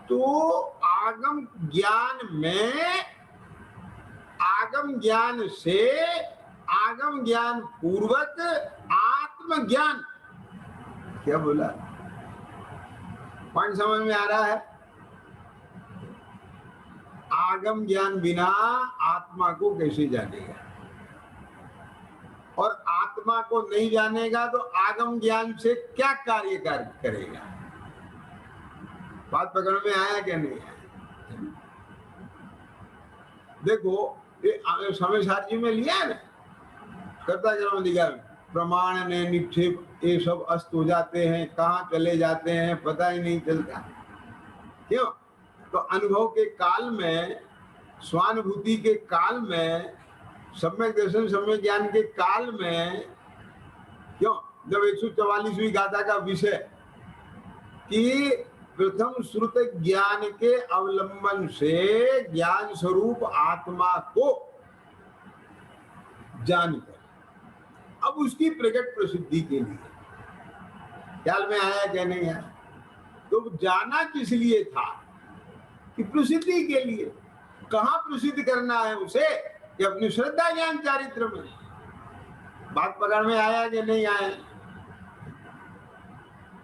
तो आगम ज्ञान में, आगम ज्ञान से, आगम ज्ञान पूर्वक आत्मज्ञान, क्या बोला? पॉइंट समझ में आ रहा है? आगम ज्ञान बिना आत्मा को कैसे जानेगा? और आत्मा को नहीं जानेगा तो आगम ज्ञान से क्या कार्य करेगा? बात पकड़ में आया क्या नहीं आया? देखो ये समय सारजी में लिया है ना, करता क्रम दिखा, प्रमाण ने निक्षेप ये सब अस्त हो जाते हैं, कहाँ चले जाते हैं पता ही नहीं चलता। क्यों? तो अनुभव के काल में, स्वानुभूति के काल में, सम्यक दर्शन सम्यक ज्ञान के काल में, क्यों, जब 144वीं गाथा का विषय कि प्रथम श्रुत ज्ञान के अवलंबन से ज्ञान स्वरूप आत्मा को जानकर अब उसकी प्रकट प्रसिद्धि के लिए, ख्याल में आया क्या नहीं आया? तो जाना किस लिए था? कि प्रसिद्धि के लिए। कहाँ प्रसिद्ध करना है उसे? कि अपनी श्रद्धा ज्ञान चारित्र में। बात पकड़ में आया कि नहीं आया?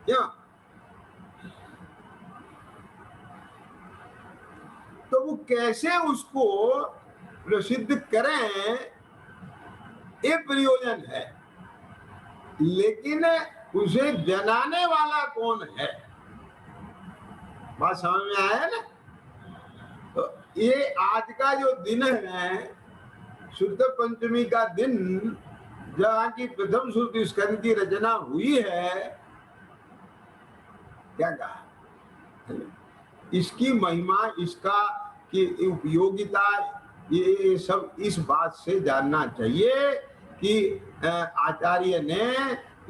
क्यों? तो वो कैसे उसको प्रसिद्ध करें, ये प्रयोजन है। लेकिन उसे जनाने वाला कौन है? बात समझ में आया ना? तो ये आज का जो दिन है, शुद्ध पंचमी का दिन, जहाँ की प्रथम श्रुति स्कंद की रचना हुई है, क्या कहा? इसकी महिमा, इसका की उपयोगिता, ये सब इस बात से जानना चाहिए कि आचार्य ने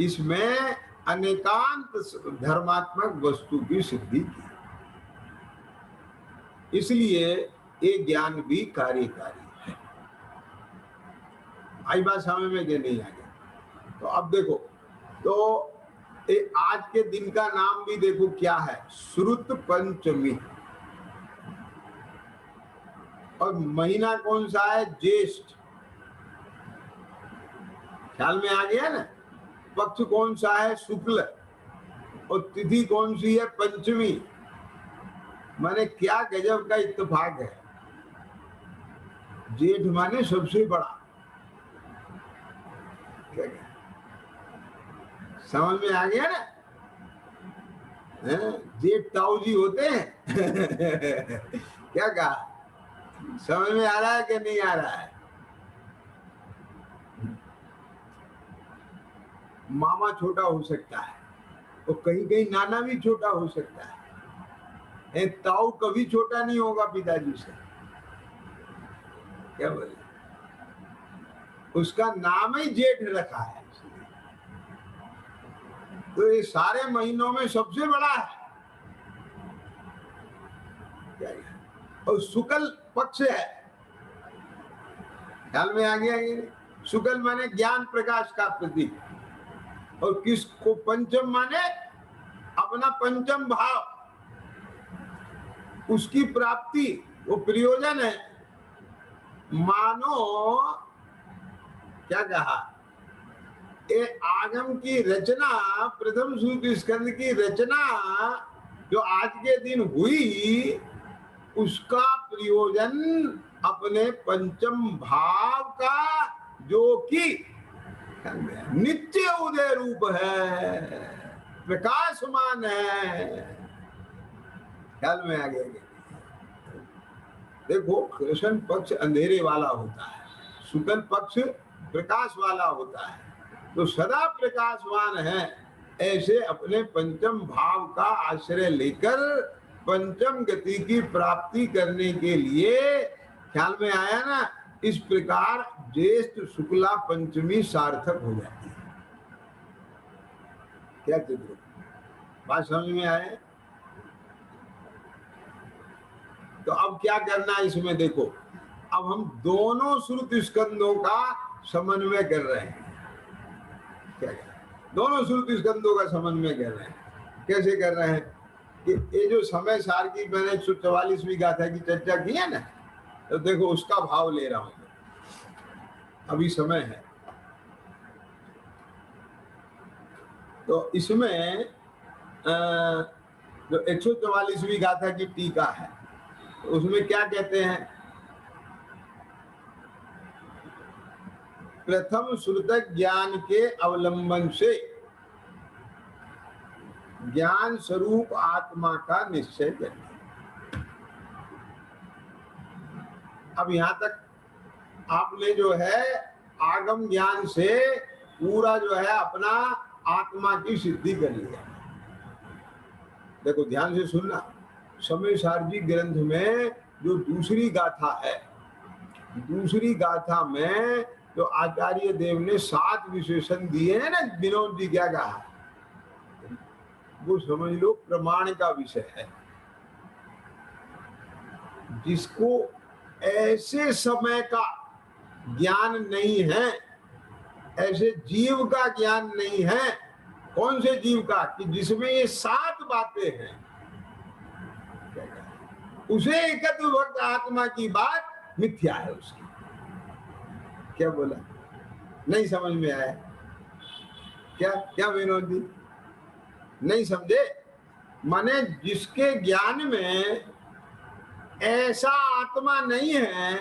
इसमें अनेकांत धर्मात्मक वस्तु की सिद्धि की, इसलिए ये ज्ञान भी कार्यकारी है। आई बात समझ में कि नहीं आ गया? तो अब देखो, तो आज के दिन का नाम भी देखो क्या है, श्रुत पंचमी। और महीना कौन सा है? ज्येष्ठ। ख्याल में आ गया ना? पक्ष कौन सा है? शुक्ल। और तिथि कौन सी है? पंचमी। माने क्या गजब का इत्तेफाक है। जेठ माने सबसे बड़ा। समझ में आ गया ना? जेठ ताऊ जी होते हैं। क्या कहा? समझ में आ रहा है कि नहीं आ रहा है? मामा छोटा हो सकता है और कहीं कहीं नाना भी छोटा हो सकता है। ताऊ कभी छोटा नहीं होगा पिताजी से। क्या बोले? उसका नाम ही जेठ रखा है। तो ये सारे महीनों में सबसे बड़ा है। और शुक्ल पक्ष है, ख्याल में आ गया ये? शुक्ल माने ज्ञान प्रकाश का प्रतीक, और किसको पंचम माने अपना पंचम भाव, उसकी प्राप्ति, वो प्रयोजन है। मानो क्या कहा, ये आगम की रचना, प्रथम सूत्र स्कंद की रचना जो आज के दिन हुई, उसका प्रयोजन अपने पंचम भाव का, जो कि नित्य उदय रूप है, प्रकाशमान है। ख्याल में आ गया? देखो, कृष्ण पक्ष अंधेरे वाला होता है, शुक्ल पक्ष प्रकाश वाला होता है। तो सदा प्रकाशवान है, ऐसे अपने पंचम भाव का आश्रय लेकर पंचम गति की प्राप्ति करने के लिए, ख्याल में आया ना, इस प्रकार ज्येष्ठ शुक्ला पंचमी सार्थक हो जाती है। क्या चित्र, बात समझ में आए? तो अब क्या करना है इसमें देखो, अब हम दोनों श्रुत स्कंदों का समन्वय कर रहे हैं। क्या दोनों श्रुत स्कंदों का समन्वय कर रहे हैं? कैसे कर रहे हैं कि ये जो समय सार की मैंने 144वीं गाथा की चर्चा की है ना, तो देखो उसका भाव ले रहा हूं, अभी समय है। तो इसमें जो 144वीं गाथा की टीका है, उसमें क्या कहते हैं? प्रथम श्रुत ज्ञान के अवलंबन से ज्ञान स्वरूप आत्मा का निश्चय करें। अब यहां तक आपने जो है आगम ज्ञान से पूरा जो है अपना आत्मा की सिद्धि कर लिया। देखो ध्यान से सुनना, समय सारजी ग्रंथ में जो दूसरी गाथा है, दूसरी गाथा में जो आचार्य देव ने 7 विशेषण दिए हैं ना, विनोद जी क्या कहा, वो समझ लो प्रमाण का विषय है। जिसको ऐसे समय का ज्ञान नहीं है, ऐसे जीव का ज्ञान नहीं है, कौन से जीव का, कि जिसमें ये 7 बातें हैं, उसे एकत्व भक्त आत्मा की बात मिथ्या है उसकी। क्या बोला, नहीं समझ में आया? क्या क्या विनोद जी नहीं समझे? माने जिसके ज्ञान में ऐसा आत्मा नहीं है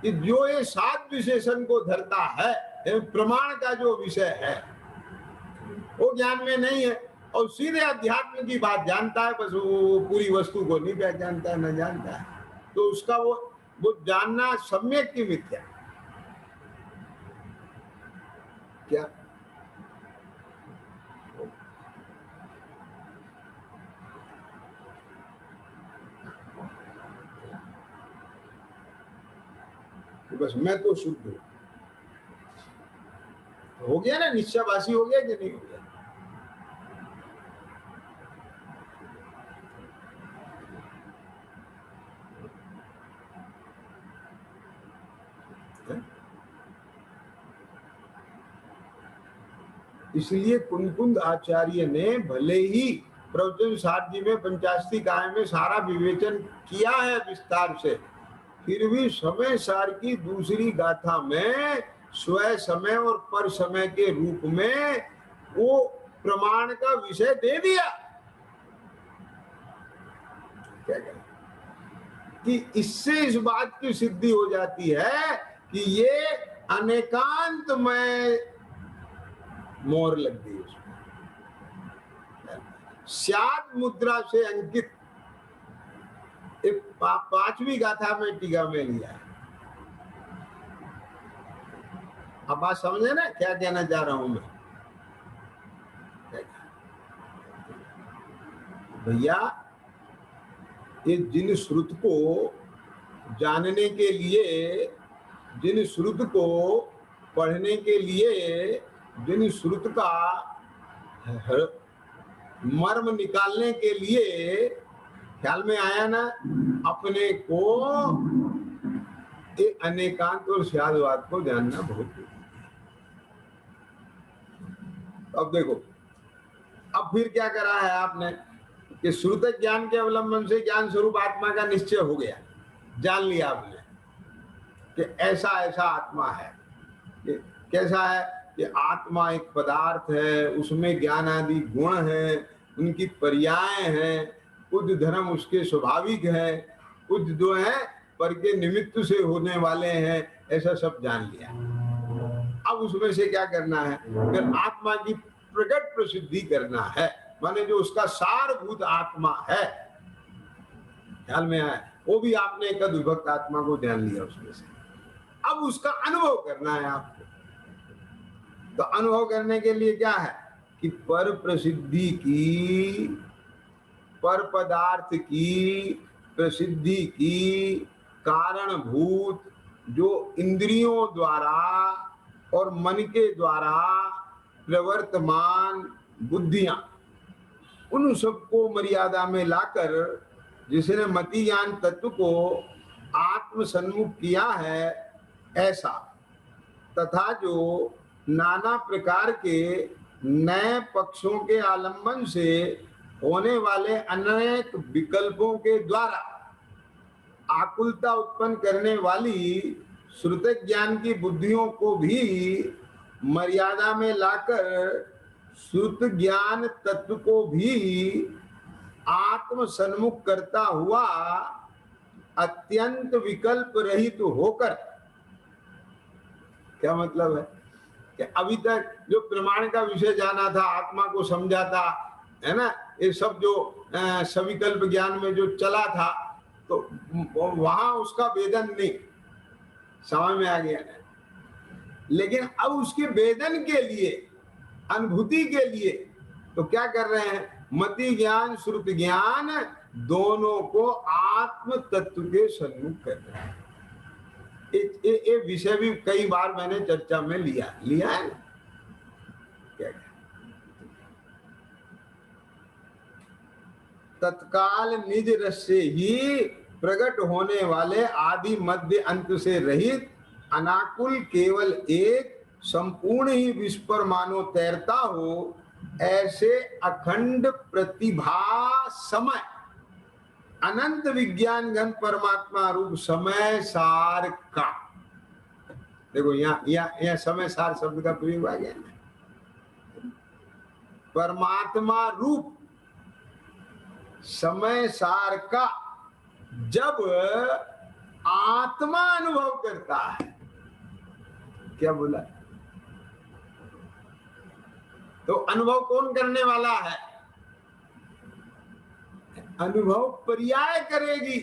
कि जो ये 7 विशेषण को धरता है, प्रमाण का जो विषय है, वो ज्ञान में नहीं है, और सीधे अध्यात्म की बात जानता है, बस वो पूरी वस्तु को नहीं पहचानता है, न जानता है, तो उसका वो जानना सम्यक की मिथ्या। क्या तो बस मैं तो शुद्ध हूं, हो गया ना, निश्चयवासी हो गया कि नहीं हो गया? इसलिए कुंकुंद आचार्य ने भले ही प्रवचन सार जी में 85 में सारा विवेचन किया है विस्तार से, फिर भी समय सार की दूसरी गाथा में स्व समय और पर समय के रूप में वो प्रमाण का विषय दे दिया। क्या कहना? कि इससे इस बात की सिद्धि हो जाती है कि ये अनेकांतमय मोहर लग गई उसमें, श्याद मुद्रा से अंकित। एक 5वीं गाथा में टीका में लिया है। अब बात समझे ना क्या कहना चाह रहा हूं मैं? भैया, ये जिन श्रुत को जानने के लिए, जिन श्रुत को पढ़ने के लिए जिन श्रुत का मर्म निकालने के लिए, ख्याल में आया ना, अपने को अनेकांत और स्यादवाद को जानना बहुत जरूरी है। अब देखो, अब फिर क्या करा है आपने कि श्रुत ज्ञान के अवलंबन से ज्ञान स्वरूप आत्मा का निश्चय हो गया, जान लिया आपने कि ऐसा ऐसा आत्मा है। कि कैसा है कि आत्मा एक पदार्थ है, उसमें ज्ञान आदि गुण है, उनकी पर्याय हैं, कुछ धर्म उसके स्वाभाविक है, कुछ जो है पर के निमित्त से होने वाले हैं, ऐसा सब जान लिया। अब उसमें से क्या करना है, फिर आत्मा की प्रकट प्रसिद्धि करना है, माने जो उसका सारभूत आत्मा है, ख्याल में आया, वो भी आपने एक विभक्त आत्मा को जान लिया उसमें से। अब उसका अनुभव करना है आपको। तो अनुभव करने के लिए क्या है कि पर प्रसिद्धि की, पर पदार्थ की प्रसिद्धि की कारणभूत जो इंद्रियों द्वारा और मन के द्वारा प्रवर्तमान बुद्धियां, उन सबको मर्यादा में लाकर जिसने मति ज्ञान तत्व को आत्म सन्मुख किया है, ऐसा तथा जो नाना प्रकार के नए पक्षों के आलंबन से होने वाले अनेक विकल्पों के द्वारा आकुलता उत्पन्न करने वाली श्रुत ज्ञान की बुद्धियों को भी मर्यादा में लाकर श्रुत ज्ञान तत्व को भी आत्म सन्मुख करता हुआ अत्यंत विकल्प रहित होकर, क्या मतलब है कि अभी तक जो प्रमाण का विषय जाना था, आत्मा को समझा था, है ना, ये सब जो सविकल्प ज्ञान में जो चला था, तो वहां उसका वेदन नहीं समझ में आ गया। लेकिन अब उसके वेदन के लिए, अनुभूति के लिए तो क्या कर रहे हैं, मति ज्ञान श्रुत ज्ञान दोनों को आत्म तत्व के सन्मुख कर रहे हैं। ये विषय भी कई बार मैंने चर्चा में लिया है ना? क्या तत्काल निज रस से ही प्रकट होने वाले आदि मध्य अंत से रहित अनाकुल केवल एक संपूर्ण ही विश्व पर मानो तैरता हो, ऐसे अखंड प्रतिभा समय अनंत विज्ञान घन परमात्मा रूप समय सार का, देखो यहाँ समय सार शब्द का प्रयोग आ गया ना, परमात्मा रूप समय सार का जब आत्मा अनुभव करता है, क्या बोला, तो अनुभव कौन करने वाला है, अनुभव पर्याय करेगी,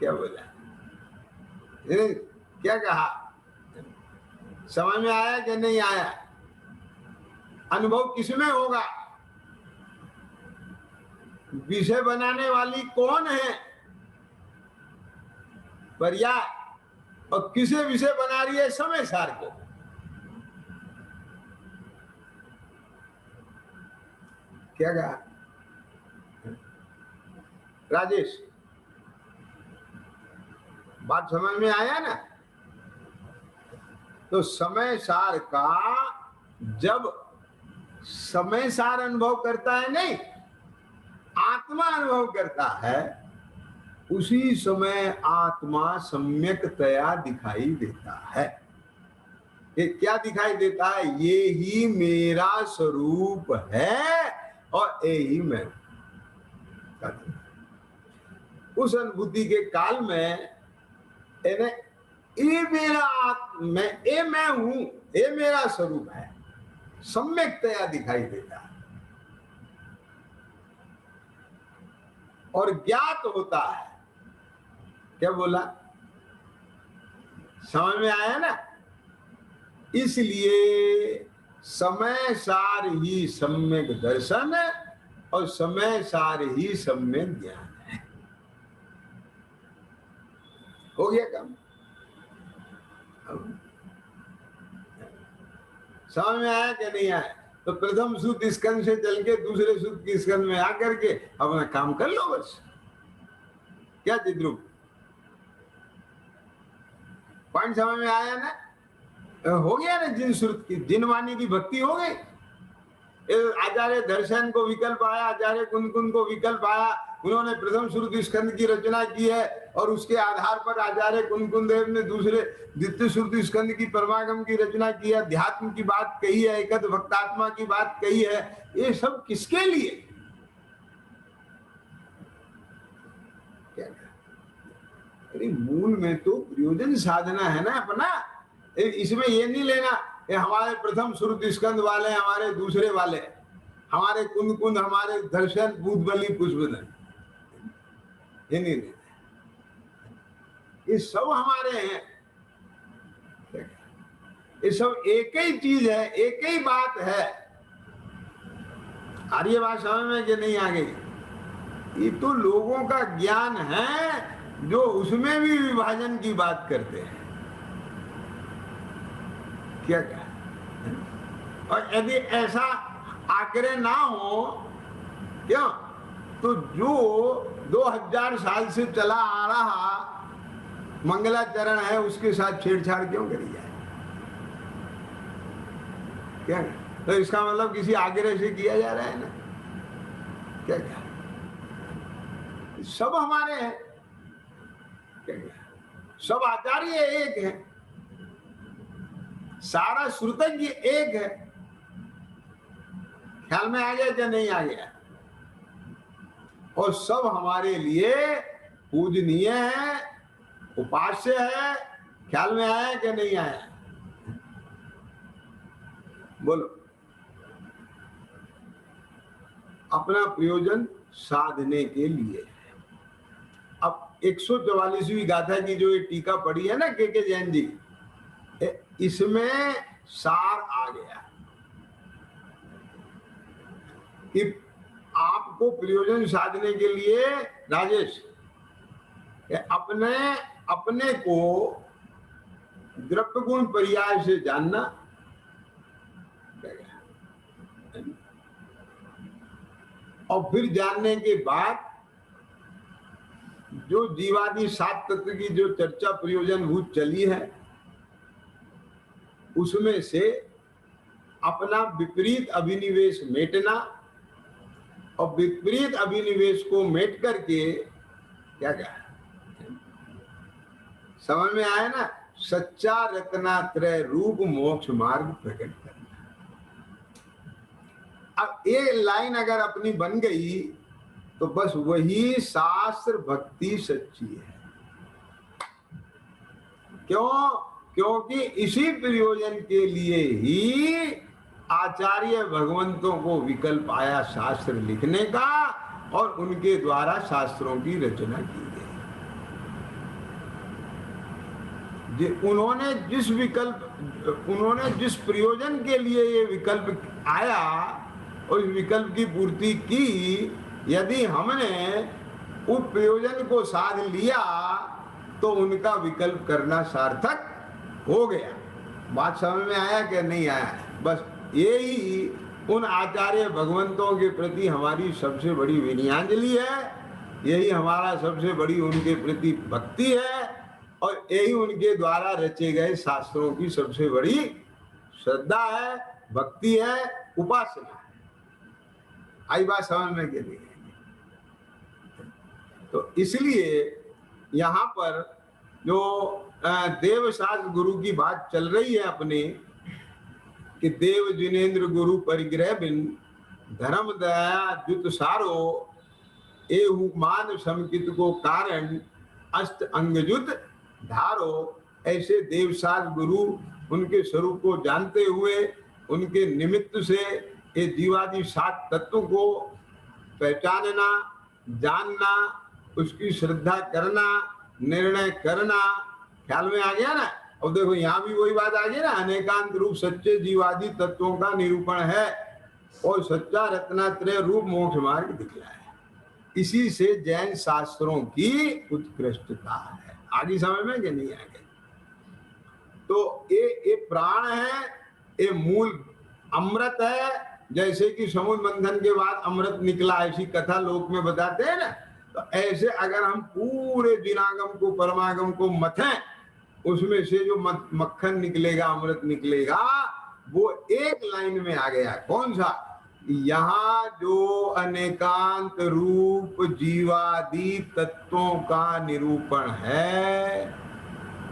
क्या बोला, क्या कहा, समझ में आया कि नहीं आया, अनुभव किसमें होगा, विषय बनाने वाली कौन है, पर्याय, और किसे विषय बना रही है, समय सार को। क्या कहा राजेश, बात समझ में आया ना। तो समय सार का जब समय सार अनुभव करता है, नहीं आत्मा अनुभव करता है, उसी समय आत्मा सम्यकतया दिखाई देता है। ये क्या दिखाई देता है, ये ही मेरा स्वरूप है और ये ही मैं। उस अनुभूति के काल में ये मेरा आत्मा, ये मैं हूं, ये मेरा स्वरूप है, सम्यकतया दिखाई देता है और ज्ञात होता है। क्या बोला, समझ में आया ना। इसलिए समय सार ही सम्यक दर्शन और समय सार ही सम्यक ज्ञान है। हो गया काम। समझ में आया कि नहीं आया? तो प्रथम सूत्र स्कंद से चल के दूसरे सूत्र की स्कंद में आकर के अपना काम कर लो बस। क्या चिद्रूप पॉइंट समझ में आया ना? हो गया ना, जिन श्रुत की जिन वाणी की भक्ति हो गई। आचार्य दर्शन को विकल्प आया, आचार्य कुंदकुंद को विकल्प आया, उन्होंने प्रथम श्रुति स्कंद की रचना की है और उसके आधार पर आचार्य कुंदकुंद देव ने दूसरे द्वितीय श्रुति स्कंद की परमागम की रचना की है, अध्यात्म की बात कही है, एकद भक्तात्मा की बात कही है। ये सब किसके लिए? क्या? अरे मूल में तो प्रयोजन साधना है ना अपना। इसमें ये नहीं लेना ये हमारे प्रथम श्रुति स्कंद वाले, हमारे दूसरे वाले, हमारे कुंद, हमारे दर्शन, भूतबली, पुष्पदन, ये नहीं लेना। ये सब हमारे हैं, ये सब एक ही चीज है, एक ही बात है। आ रही है बात समझ में कि नहीं आ गई? ये तो लोगों का ज्ञान है जो उसमें भी विभाजन की बात करते हैं। क्या क्या? और यदि ऐसा आग्रह ना हो क्यों, तो जो 2000 साल से चला आ रहा मंगलाचरण है उसके साथ छेड़छाड़ क्यों करी जाए? क्या? तो इसका मतलब किसी आग्रह से किया जा रहा है ना? क्या क्या? सब हमारे हैं। क्या क्या? सब आचार्य एक है, सारा श्रुतज्ञ एक है। ख्याल में आ गया क्या नहीं आ गया? और सब हमारे लिए पूजनीय है, उपास्य है। ख्याल में आया कि नहीं आया? बोलो। अपना प्रयोजन साधने के लिए। अब 144वीं गाथा की जो ये टीका पड़ी है ना के जैन जी, इसमें सार आ गया कि आपको प्रयोजन साधने के लिए राजेश अपने को द्रव्य गुण पर्याय से जानना, और फिर जानने के बाद जो जीवादि 7 तत्व की जो चर्चा प्रयोजन भूत चली है उसमें से अपना विपरीत अभिनिवेश मेटना, और विपरीत अभिनिवेश को मेट करके क्या क्या समझ में आया ना? सच्चा रत्नात्रय रूप मोक्ष मार्ग प्रकट करना। अब ये लाइन अगर अपनी बन गई तो बस वही शास्त्र भक्ति सच्ची है। क्यों? क्योंकि इसी प्रयोजन के लिए ही आचार्य भगवंतों को विकल्प आया शास्त्र लिखने का, और उनके द्वारा शास्त्रों की रचना की गई। उन्होंने जिस प्रयोजन के लिए ये विकल्प आया और इस विकल्प की पूर्ति की, यदि हमने उस प्रयोजन को साध लिया तो उनका विकल्प करना सार्थक हो गया। बात समझ में आया कि नहीं आया? बस यही उन आचार्य भगवंतों के प्रति हमारी सबसे बड़ी विनयाजलि है, यही हमारा सबसे बड़ी उनके प्रति भक्ति है, और यही उनके द्वारा रचे गए शास्त्रों की सबसे बड़ी श्रद्धा है, भक्ति है, उपासना है। आई बात समझ में के लिए? तो इसलिए यहाँ पर जो देवशास्त्र गुरु की बात चल रही है अपने, कि देव जिनेन्द्र गुरु परिग्रह बिन धर्म दया जुत सारो, एहु मान समकित को कारण अष्ट अंगजुत धारो। ऐसे देवशास्त्र गुरु उनके स्वरूप को जानते हुए उनके निमित्त से ये जीवादि 7 तत्व को पहचानना, जानना, उसकी श्रद्धा करना, निर्णय करना। ख्याल में आ गया ना? और देखो यहाँ भी वही बात आ गई ना, अनेकांत रूप सच्चे जीवादि तत्वों का निरूपण है और सच्चा रत्नात्रय रूप मोक्ष मार्ग दिखलाया है। इसी से जैन शास्त्रों की उत्कृष्टता है। आगे समझ में कि नहीं आ गई? तो ये प्राण है ये मूल अमृत है। जैसे कि समुद्र मंथन के बाद अमृत निकला, ऐसी कथा लोक में बताते हैं ना। तो ऐसे अगर हम पूरे दिनागम को परमागम को मथें, उसमें से जो मक्खन निकलेगा, अमृत निकलेगा, वो एक लाइन में आ गया। कौन सा? यहाँ जो अनेकांत रूप जीवादि तत्वों का निरूपण है,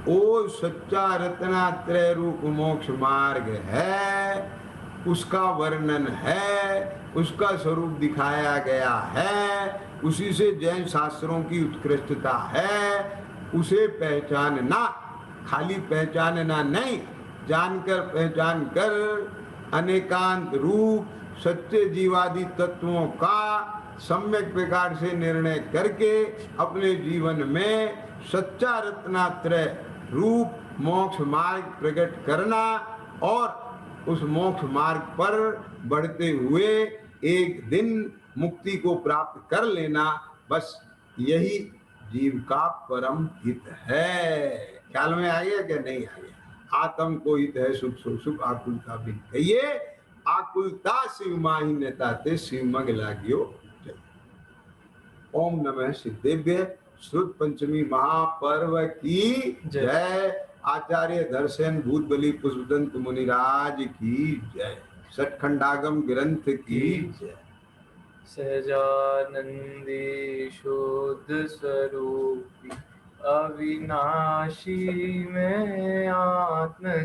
वो सच्चा रत्नात्रय रूप मोक्ष मार्ग है, उसका वर्णन है, उसका स्वरूप दिखाया गया है, उसी से जैन शास्त्रों की उत्कृष्टता है। उसे पहचानना, खाली पहचानना नहीं, जानकर पहचान कर अनेकांत रूप सच्चे जीवादि तत्वों का सम्यक प्रकार से निर्णय करके अपने जीवन में सच्चा रत्नात्रय रूप मोक्ष मार्ग प्रकट करना और उस मोक्ष मार्ग पर बढ़ते हुए एक दिन मुक्ति को प्राप्त कर लेना, बस यही जीव का परम हित है। ख्याल में आ गया क्या? नहीं आ गया? आत्म को हित है सुख सो सुख, आकुलता भी कहिए आकुलता शिव माही नेता ते शिव मग लागियो। ओम नमः सिद्धेभ्य। श्रुत पंचमी महापर्व की जय। आचार्य दर्शन भूत बलि पुष्पदंत मुनिराज की जय। सठखंडागम ग्रंथ की जय। सहजानंदी शुद्ध स्वरूपी अविनाशी में आत्म